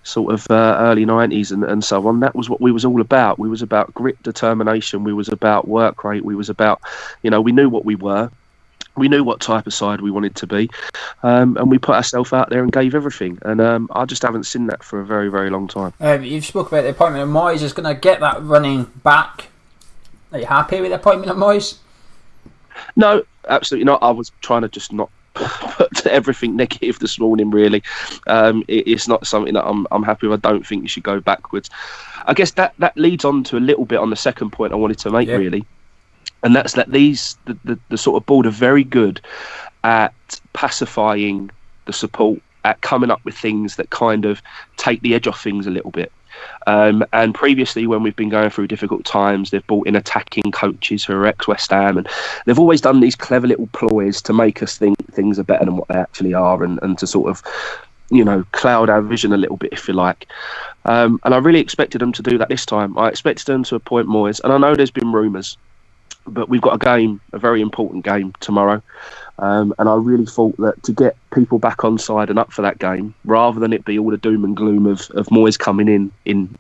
sort of early 90s and so on. That was what we was all about. We was about grit, determination. We was about work rate. We was about we knew what we were. We knew what type of side we wanted to be, and we put ourselves out there and gave everything. And I just haven't seen that for a very, very long time. You've spoke about the appointment of Moyes is going to get that running back. Are you happy with the appointment of Moyes? No, absolutely not. I was trying to just not put everything negative this morning. Really, it's not something that I'm happy with. I don't think you should go backwards. I guess that leads on to a little bit on the second point I wanted to make, really, and that's that the sort of board are very good at pacifying the support, at coming up with things that kind of take the edge off things a little bit. And previously, when we've been going through difficult times, they've brought in attacking coaches who are ex-West Ham, and they've always done these clever little ploys to make us think things are better than what they actually are, and to sort of, cloud our vision a little bit, if you like. And I really expected them to do that this time. I expected them to appoint Moyes, and I know there's been rumours, but we've got a very important game tomorrow. And I really thought that to get people back on side and up for that game, rather than it be all the doom and gloom of Moyes coming in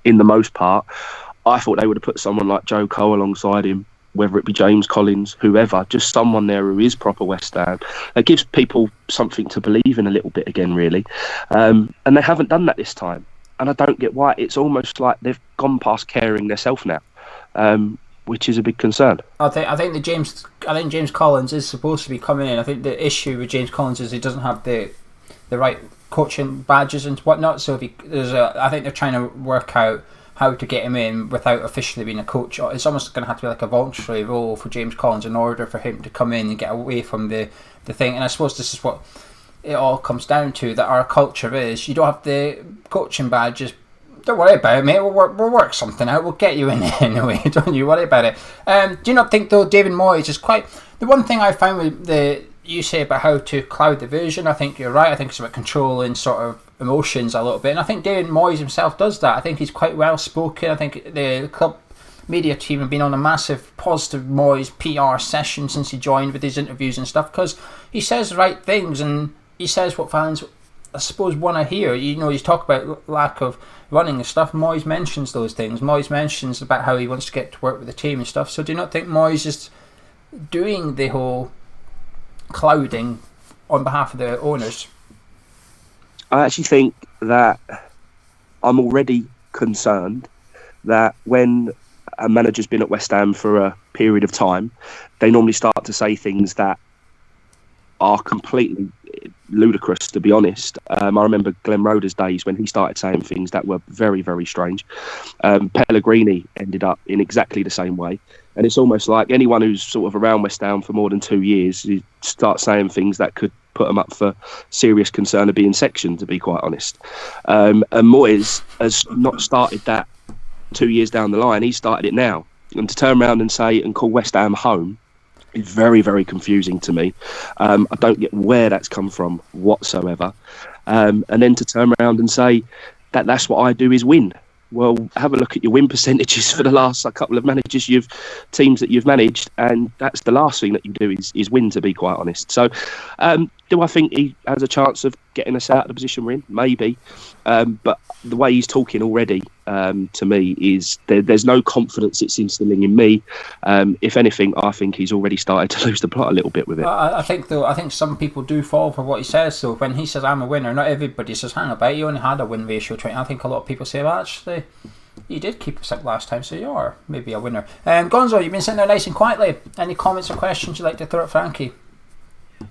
the most part, I thought they would have put someone like Joe Cole alongside him, whether it be James Collins, whoever, just someone there who is proper West Ham. It gives people something to believe in a little bit again, really. And they haven't done that this time. And I don't get why. It's almost like they've gone past caring themselves now. Which is a big concern. I think James Collins is supposed to be coming in. I think the issue with James Collins is he doesn't have the right coaching badges and whatnot. So I think they're trying to work out how to get him in without officially being a coach. It's almost going to have to be like a voluntary role for James Collins in order for him to come in and get away from the thing. And I suppose this is what it all comes down to, that our culture is you don't have the coaching badges. Don't worry about it, mate. We'll work something out. We'll get you in anyway. Don't you worry about it. Do you not think, though, David Moyes is quite... The one thing I found with you say about how to cloud the vision, I think you're right. I think it's about controlling sort of emotions a little bit. And I think David Moyes himself does that. I think he's quite well spoken. I think the club media team have been on a massive positive Moyes PR session since he joined with his interviews and stuff, because he says the right things and he says what fans, I suppose, want to hear. He's talked about lack of running and stuff. Moyes mentions those things. Moyes mentions about how he wants to get to work with the team and stuff. So do you not think Moyes is doing the whole clouding on behalf of the owners? I actually think that I'm already concerned that when a manager's been at West Ham for a period of time, they normally start to say things that are completely ludicrous, to be honest. I remember Glenn Roeder's days when he started saying things that were very, very strange. Pellegrini ended up in exactly the same way. And it's almost like anyone who's sort of around West Ham for more than 2 years, you start saying things that could put them up for serious concern of being sectioned, to be quite honest. And Moyes has not started that 2 years down the line. He started it now. And to turn around and say and call West Ham home is very, very confusing to me. I don't get where that's come from whatsoever. And then to turn around and say that's what I do is win. Well, have a look at your win percentages for the last couple of teams that you've managed, and that's the last thing that you do is win, to be quite honest. So, do I think he has a chance of getting us out of the position we're in? Maybe. But the way he's talking already, to me, is there's no confidence it's instilling in me. If anything, I think he's already started to lose the plot a little bit with it. I think some people do fall for what he says. So when he says I'm a winner, not everybody says, hang about, you only had a win ratio trait. I think a lot of people say, well, actually, you did keep us up last time, so you are maybe a winner. Gonzo, you've been sitting there nice and quietly. Any comments or questions you'd like to throw at Frankie?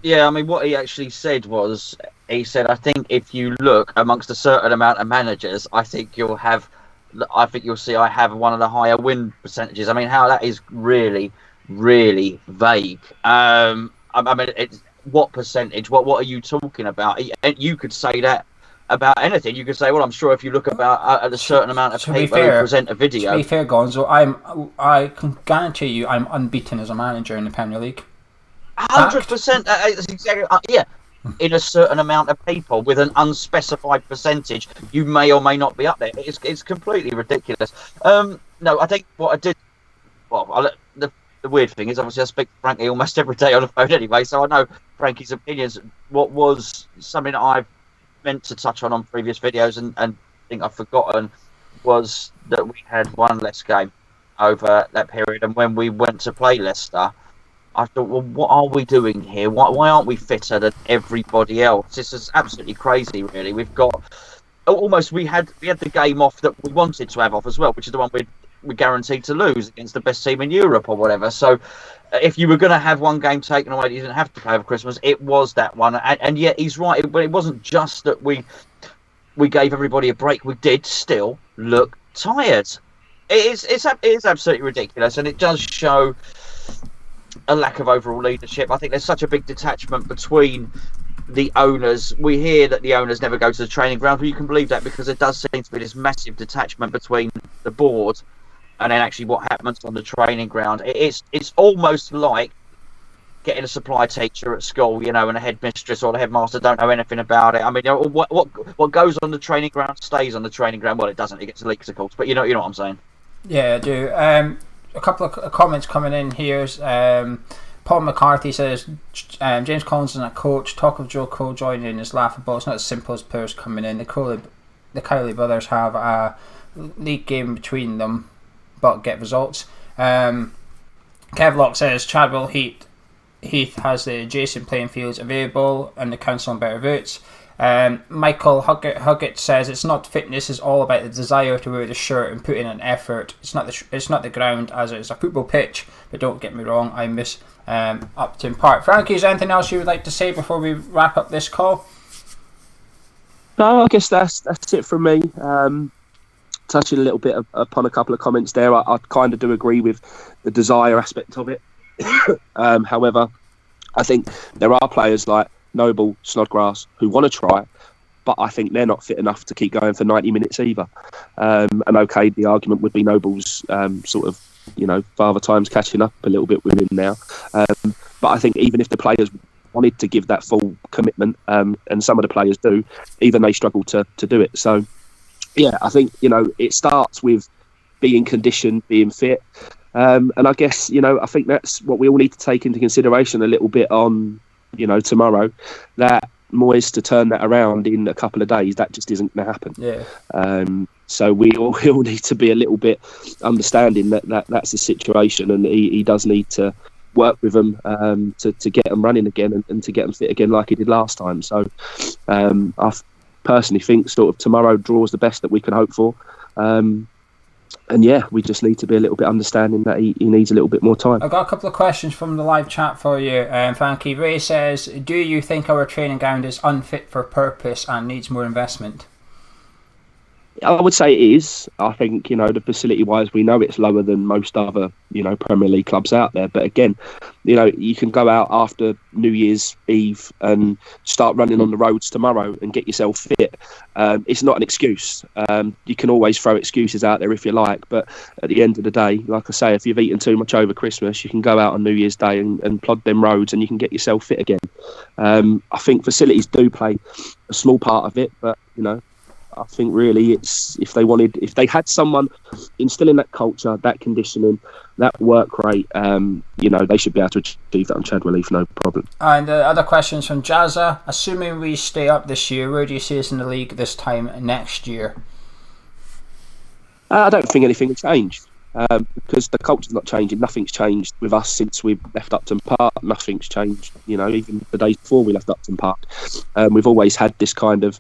Yeah, I mean, what he actually said was, he said, I think if you look amongst a certain amount of managers, I think you'll see I have one of the higher win percentages. I mean, how that is really, really vague. I mean, what percentage? What are you talking about? You could say that about anything. You could say, well, I'm sure if you look about at a certain amount of people who present a video. To be fair, Gonzo, I can guarantee you I'm unbeaten as a manager in the Premier League. 100%. That's exactly. Yeah. In a certain amount of people with an unspecified percentage, you may or may not be up there. It's completely ridiculous. No, I think what I did. Well, the weird thing is, obviously, I speak to Frankie almost every day on the phone anyway, so I know Frankie's opinions. What was something that I've meant to touch on previous videos and think I've forgotten was that we had one less game over that period, and when we went to play Leicester, I thought, well, what are we doing here? Why aren't we fitter than everybody else? This is absolutely crazy, really. We've got we had the game off that we wanted to have off as well, which is the one with we're guaranteed to lose against the best team in Europe or whatever. So if you were going to have one game taken away, you didn't have to play over Christmas. It was that one, and yet he's right. It wasn't just that we gave everybody a break. We did still look tired. It is absolutely ridiculous, and it does show a lack of overall leadership. I think there's such a big detachment between the owners. We hear that the owners never go to the training ground, but you can believe that because there does seem to be this massive detachment between the board and then actually what happens on the training ground. It's almost like getting a supply teacher at school, and a headmistress or the headmaster don't know anything about it. I mean, what goes on the training ground stays on the training ground. Well, it doesn't. It gets leaks, of course, but you know what I'm saying. Yeah, I do. A couple of comments coming in here. Paul McCarthy says James Collins is a coach. Talk of Joe Cole joining is laughable. It's not as simple as players coming in. The Cowley brothers have a league game between them, but get results. Kevlock says Chadwell Heath has the adjacent playing fields available and the council on better votes. Michael Huggett says it's not fitness, it's all about the desire to wear the shirt and put in an effort. It's not the ground as it's a football pitch, but don't get me wrong, I miss Upton Park. Frankie, is there anything else you would like to say before we wrap up this call? No, I guess that's it from me. Touching a little bit upon a couple of comments there, I kind of do agree with the desire aspect of it. However, I think there are players like Noble, Snodgrass, who want to try, but I think they're not fit enough to keep going for 90 minutes either. And okay, the argument would be Noble's sort of, father time's catching up a little bit with him now. But I think even if the players wanted to give that full commitment, and some of the players do, even they struggle to do it. So, yeah, I think, it starts with being conditioned, being fit. And I guess, I think that's what we all need to take into consideration a little bit on, tomorrow, that Moyes to turn that around in a couple of days, that just isn't going to happen. Yeah. So we all need to be a little bit understanding that's the situation, and he does need to work with them to get them running again and to get them fit again like he did last time. So I personally think sort of tomorrow draws the best that we can hope for. And yeah, we just need to be a little bit understanding that he needs a little bit more time. I've got a couple of questions from the live chat for you, Frankie. Ray says, do you think our training ground is unfit for purpose and needs more investment? I would say it is. I think, the facility-wise, we know it's lower than most other, Premier League clubs out there. But again, you can go out after New Year's Eve and start running on the roads tomorrow and get yourself fit. It's not an excuse. You can always throw excuses out there if you like. But at the end of the day, like I say, if you've eaten too much over Christmas, you can go out on New Year's Day and plod them roads and you can get yourself fit again. I think facilities do play a small part of it, but, I think really it's if they had someone instilling that culture, that conditioning, that work rate, they should be able to achieve that on Chadwell Heath, no problem. And other questions from Jazza. Assuming we stay up this year, where do you see us in the league this time next year? I don't think anything will change because the culture's not changing. Nothing's changed with us since we left Upton Park. Nothing's changed, even the days before we left Upton Park. We've always had this kind of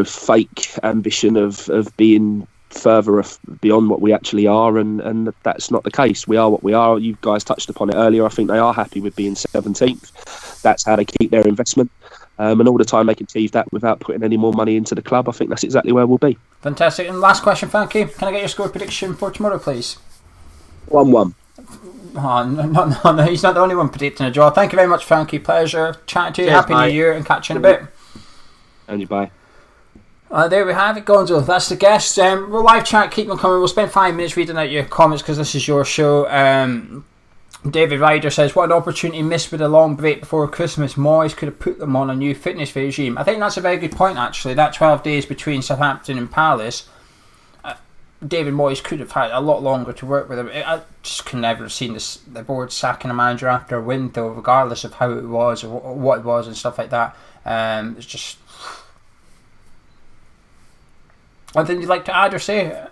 fake ambition of being further beyond what we actually are, and that's not the case. We are what we are. You guys touched upon it earlier. I think they are happy with being 17th. That's how they keep their investment, and all the time they can achieve that without putting any more money into the club. I think that's exactly where we'll be. Fantastic. And last question, Frankie. Can I get your score prediction for tomorrow, please? 1-1. Oh, no, he's not the only one predicting a draw. Thank you very much, Frankie. Pleasure chatting to you. Cheers, Happy mate. New Year and catch you in a bit. And you bye. There we have it, Gonzo. That's the guest. We'll live chat, keep them coming. We'll spend 5 minutes reading out your comments because this is your show. David Ryder says, what an opportunity missed with a long break before Christmas. Moyes could have put them on a new fitness regime. I think that's a very good point, actually. That 12 days between Southampton and Palace, David Moyes could have had a lot longer to work with him. I just can never have seen the board sacking a manager after a win, though, regardless of how it was or what it was and stuff like that. It's just... Anything you'd like to add or say?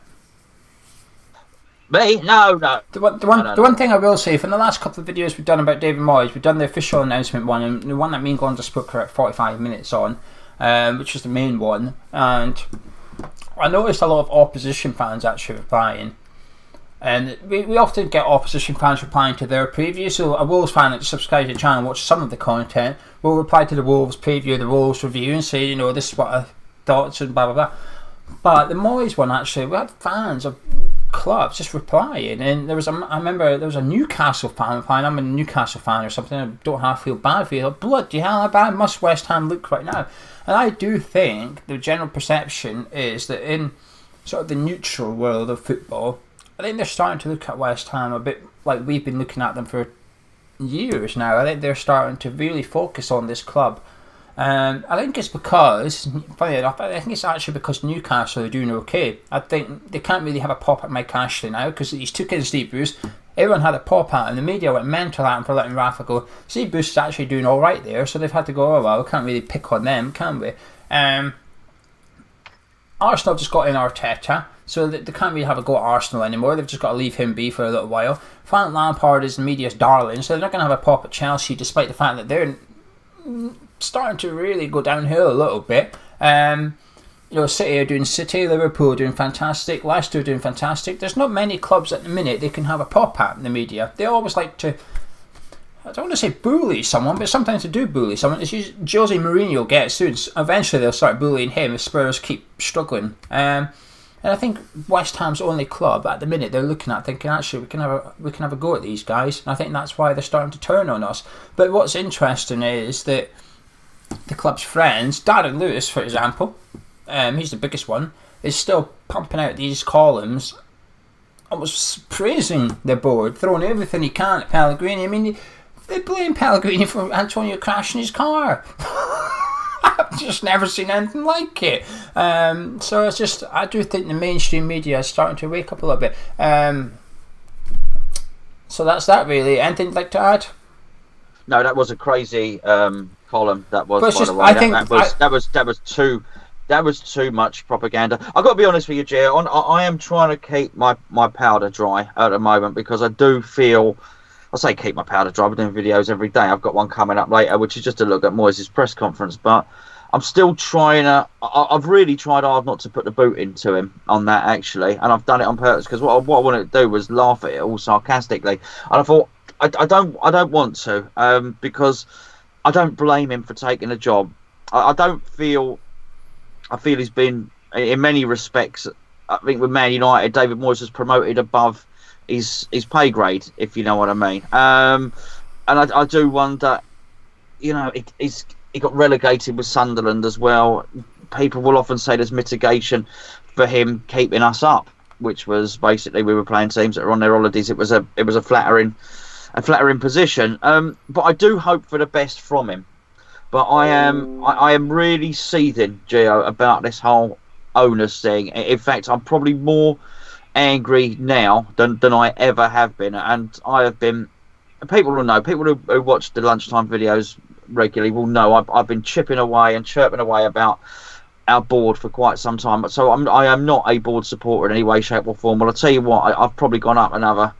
Me? No. The one thing I will say, from the last couple of videos we've done about David Moyes, we've done the official announcement one, and the one that me and Gonzo spoke for about 45 minutes on, which is the main one, and I noticed a lot of opposition fans actually replying. And we often get opposition fans replying to their preview. So a Wolves fan that subscribes to the channel and watches some of the content will reply to the Wolves preview, the Wolves review, and say, this is what I thought and blah blah blah. But the Moyes one, actually, we had fans of clubs just replying, and I remember there was a Newcastle fan replying. I'm a Newcastle fan or something. I don't have to feel bad for you. Bloody hell, how bad must West Ham look right now? And I do think the general perception is that in sort of the neutral world of football, I think they're starting to look at West Ham a bit like we've been looking at them for years now. I think they're starting to really focus on this club. I think it's because, funny enough, I think it's actually because Newcastle are doing okay. I think they can't really have a pop at Mike Ashley now because he's took in Steve Bruce. Everyone had a pop at him. The media went mental at him for letting Rafa go. Steve Bruce is actually doing all right there, so they've had to go, oh well, we can't really pick on them, can we? Arsenal just got in Arteta, so they can't really have a go at Arsenal anymore. They've just got to leave him be for a little while. Frank Lampard is the media's darling, so they're not going to have a pop at Chelsea despite the fact that they're starting to really go downhill a little bit. City are doing City, Liverpool are doing fantastic, Leicester are doing fantastic. There's not many clubs at the minute they can have a pop at in the media. They always like to, I don't want to say bully someone, but sometimes they do bully someone. It's usually Jose Mourinho gets soon. Eventually they'll start bullying him if Spurs keep struggling. And I think West Ham's only club at the minute they're looking at thinking, actually we can have a go at these guys. And I think that's why they're starting to turn on us. But what's interesting is that the club's friends, Darren Lewis for example, he's the biggest one, is still pumping out these columns almost praising the board, throwing everything he can at Pellegrini. I mean, they blame Pellegrini for Antonio crashing his car. I've just never seen anything like it. So it's just, I do think the mainstream media is starting to wake up a little bit. So that's that really. Anything you'd like to add? No, that was a crazy column. That was, but by just, the way, that was too much propaganda. I've got to be honest with you, Gio. I am trying to keep my powder dry at the moment because I do feel. I say keep my powder dry. We're doing videos every day. I've got one coming up later, which is just to look at Moyes' press conference. But I'm still trying to. I've really tried hard not to put the boot into him on that actually, and I've done it on purpose because what I wanted to do was laugh at it all sarcastically, and I thought I don't want to because I don't blame him for taking the job. I feel he's been in many respects. I think with Man United, David Moyes was promoted above his pay grade, if you know what I mean. And I do wonder, he got relegated with Sunderland as well. People will often say there's mitigation for him keeping us up, which was basically we were playing teams that are on their holidays. It was a flattering position. But I do hope for the best from him. But I am really seething, Gio, about this whole owners thing. In fact, I'm probably more angry now than I ever have been, and I have been. People will know. People who watch the lunchtime videos regularly will know. I've been chipping away and chirping away about our board for quite some time. So I am not a board supporter in any way, shape, or form. Well, I'll tell you what. I've probably gone up another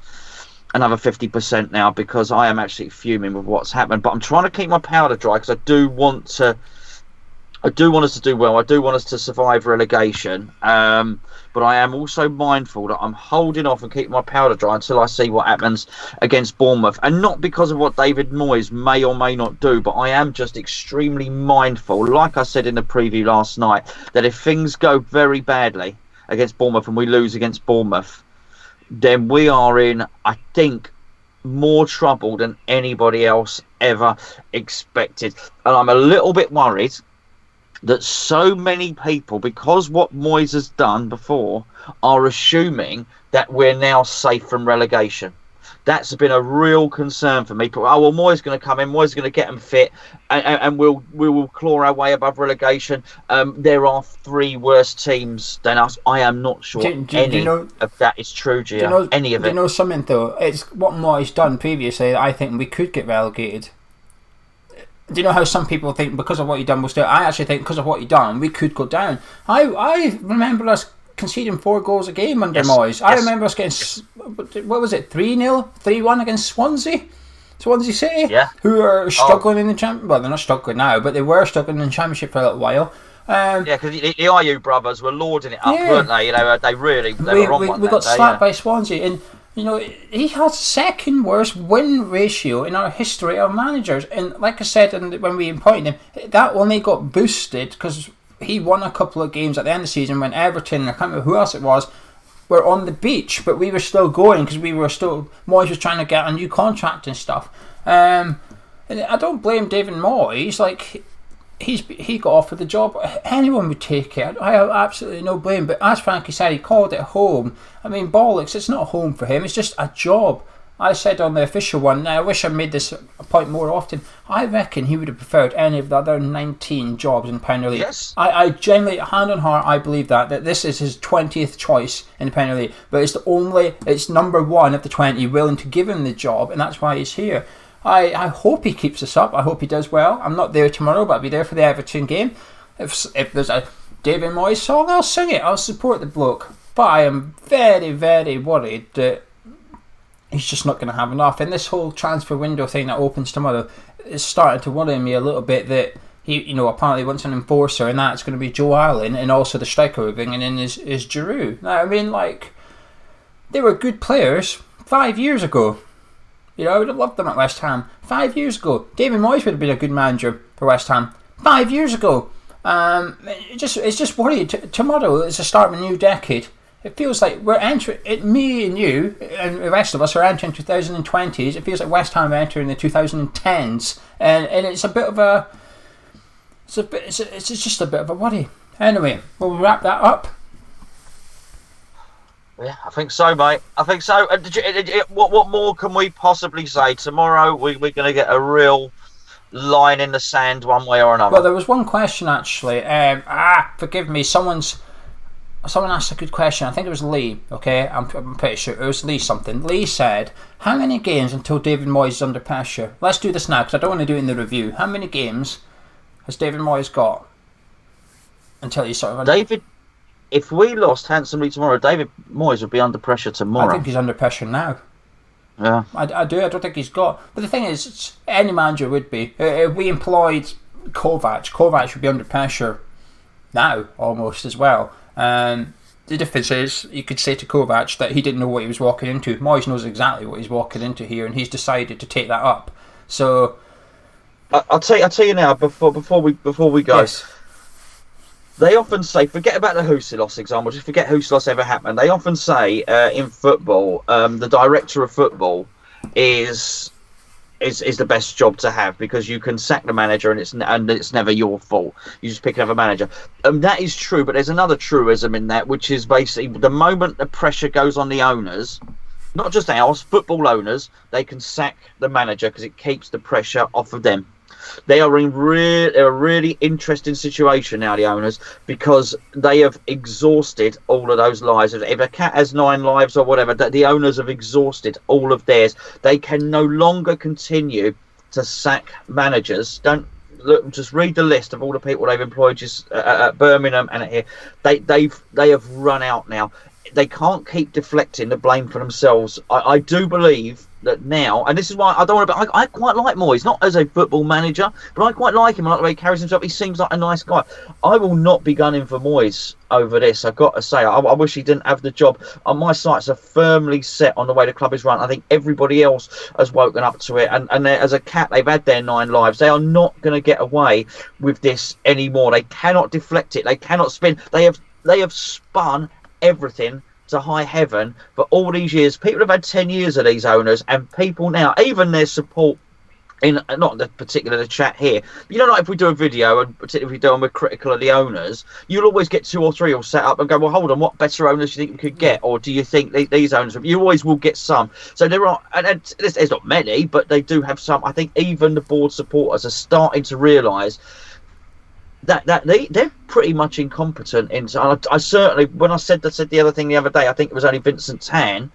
50% now because I am actually fuming with what's happened. But I'm trying to keep my powder dry because I do want us to do well. I do want us to survive relegation. But I am also mindful that I'm holding off and keeping my powder dry until I see what happens against Bournemouth. And not because of what David Moyes may or may not do, but I am just extremely mindful, like I said in the preview last night, that if things go very badly against Bournemouth and we lose against Bournemouth, then we are in, I think, more trouble than anybody else ever expected. And I'm a little bit worried that so many people, because what Moyes has done before, are assuming that we're now safe from relegation. That's been a real concern for me. Moyes is going to come in, Moyes is going to get them fit, and we will claw our way above relegation. There are 3 worse teams than us. I am not sure any of that is true, Gio. Any of it. Do you know something, though? It's what Moyes done previously. I think we could get relegated. Do you know how some people think because of what he done, I actually think because of what he done, we could go down. I remember us conceding 4 goals a game under Moyes. I remember us getting, what was it, 3-0, 3-1 against Swansea City, who are struggling in the Championship. Well, they're not struggling now, but they were struggling in the Championship for a little while. Yeah, because the IU brothers were lording it up, Yeah. weren't they? They were on one We that got day, slapped yeah. by Swansea, and he has second worst win ratio in our history of managers. And like I said, when we appointed him, that only got boosted because he won a couple of games at the end of the season when Everton, I can't remember who else it was, were on the beach, but we were still going because Moyes was trying to get a new contract and stuff. And I don't blame David Moyes. Like, he got offered the job. Anyone would take it. I have absolutely no blame. But as Frankie said, he called it home. I mean, bollocks, it's not home for him. It's just a job. I said on the official one, now I wish I made this a point more often, I reckon he would have preferred any of the other 19 jobs in Premier League. Yes. I genuinely, hand on heart, I believe that this is his 20th choice in the Premier League. But it's number one of the 20 willing to give him the job, and that's why he's here. I hope he keeps this up. I hope he does well. I'm not there tomorrow, but I'll be there for the Everton game. If there's a David Moyes song, I'll sing it. I'll support the bloke. But I am very, very worried that he's just not going to have enough. And this whole transfer window thing that opens tomorrow is starting to worry me a little bit that he, apparently wants an enforcer, and that's going to be Joe Allen, and also the striker we're bringing in is Giroud. Now, I mean, like, they were good players 5 years ago. I would have loved them at West Ham 5 years ago. David Moyes would have been a good manager for West Ham 5 years ago. It's just worried. Tomorrow is the start of a new decade. It feels like we're entering. Me and you and the rest of us are entering 2020s. It feels like West Ham are entering the 2010s, and it's a bit of a. It's just a bit of a worry. Anyway, we'll wrap that up. Yeah, I think so, mate. I think so. What more can we possibly say? Tomorrow we're going to get a real line in the sand one way or another. Well, there was one question actually. Forgive me. Someone asked a good question. I think it was Lee. Okay, I'm pretty sure it was Lee something. Lee said, "How many games until David Moyes is under pressure?" Let's do this now because I don't want to do it in the review. How many games has David Moyes got until he's sort of David? If we lost handsomely tomorrow, David Moyes would be under pressure tomorrow. I think he's under pressure now. Yeah, I do. I don't think he's got. But the thing is, any manager would be. If we employed Kovac would be under pressure now almost as well. The difference is, you could say to Kovac that he didn't know what he was walking into. Moyes knows exactly what he's walking into here, and he's decided to take that up. So, I'll tell you now. Before we go. Yes. They often say, forget about the Husilos example, just forget Husilos ever happened. They often say in football, the director of football is the best job to have because you can sack the manager and it's never your fault. You just pick another manager. That is true, but there's another truism in that, which is basically the moment the pressure goes on the owners, not just ours, football owners, they can sack the manager because it keeps the pressure off of them. They are in a really interesting situation now, the owners, because they have exhausted all of those lives. If a cat has 9 lives or whatever, the owners have exhausted all of theirs. They can no longer continue to sack managers. Don't look. Just read the list of all the people they've employed just at Birmingham and at here. They have run out now. They can't keep deflecting the blame for themselves. I do believe that now, and this is why I don't want to. I quite like Moyes, not as a football manager, but I quite like him. I like the way he carries himself. He seems like a nice guy. I will not be gunning for Moyes over this. I've got to say, I wish he didn't have the job. My sights are firmly set on the way the club is run. I think everybody else has woken up to it, and as a cat, they've had their 9 lives. They are not going to get away with this anymore. They cannot deflect it. They cannot spin. They have spun everything to high heaven for all these years. People have had 10 years of these owners, and people now, even their support in, not the particular chat here, but like if we do a video, and particularly if we do and we're critical of the owners, you'll always get 2 or 3 will set up and go, well, hold on, what better owners do you think we could get? Or do you think these owners, you always will get some. So there are, and there's not many, but they do have some. I think even the board supporters are starting to realise that they're pretty much incompetent. I certainly, when I said the other thing the other day, I think it was only Vincent Tan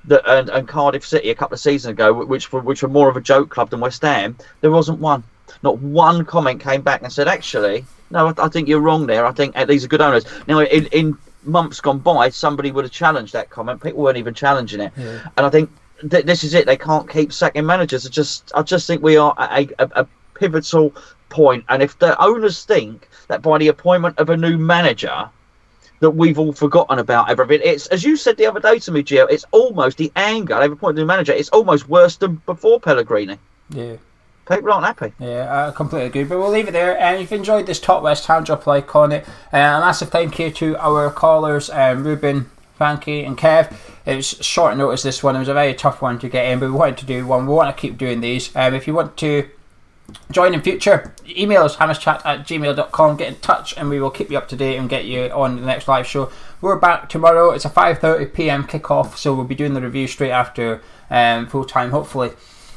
that and Cardiff City a couple of seasons ago, which were more of a joke club than West Ham. There wasn't one. Not one comment came back and said, actually, no, I think you're wrong there. I think these are good owners. Now, in months gone by, somebody would have challenged that comment. People weren't even challenging it. Yeah. And I think this is it. They can't keep sacking managers. I just think we are at a pivotal point. And if the owners think that by the appointment of a new manager that we've all forgotten about everything, it's, as you said the other day to me, Gio, it's almost the anger. They've appointed a new manager. It's almost worse than before Pellegrini. Yeah. People aren't happy. Yeah, I completely agree. But we'll leave it there. And if you've enjoyed this Talk West Ham, drop a like on it. A massive thank you to our callers, Ruben, Frankie and Kev. It was short notice, this one. It was a very tough one to get in, but we wanted to do one. We want to keep doing these. If you want to join in future, email us, hammerschat@gmail.com. Get in touch and we will keep you up to date and get you on the next live show. We're back tomorrow. It's a 5:30 p.m. kickoff, so we'll be doing the review straight after full time, hopefully.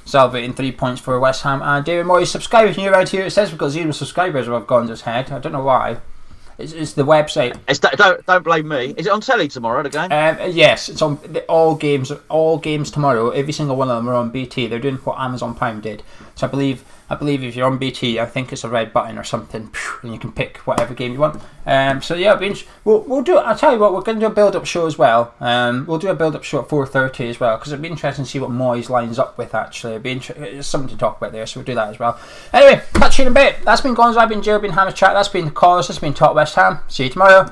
Celebrating 3 points for West Ham and David Moyes. Subscribe if you're around here. It says we've got 0 subscribers above Gonzo's head. I don't know why. It's the website. Don't blame me. Is it on telly tomorrow, the game? Yes, it's on all games tomorrow. Every single one of them are on BT. They're doing what Amazon Prime did. So I believe if you're on BT, I think it's a red button or something, and you can pick whatever game you want. So yeah, we'll do. I'll tell you what, we're going to do a build-up show as well. We'll do a build-up show at 4:30 as well, because it'd be interesting to see what Moyes lines up with. Actually, it's something to talk about there, so we'll do that as well. Anyway, catch you in a bit. That's been Gonzo. I've been Geo. Been Hammer Chat. That's been the callers. That's been Talk West Ham. See you tomorrow.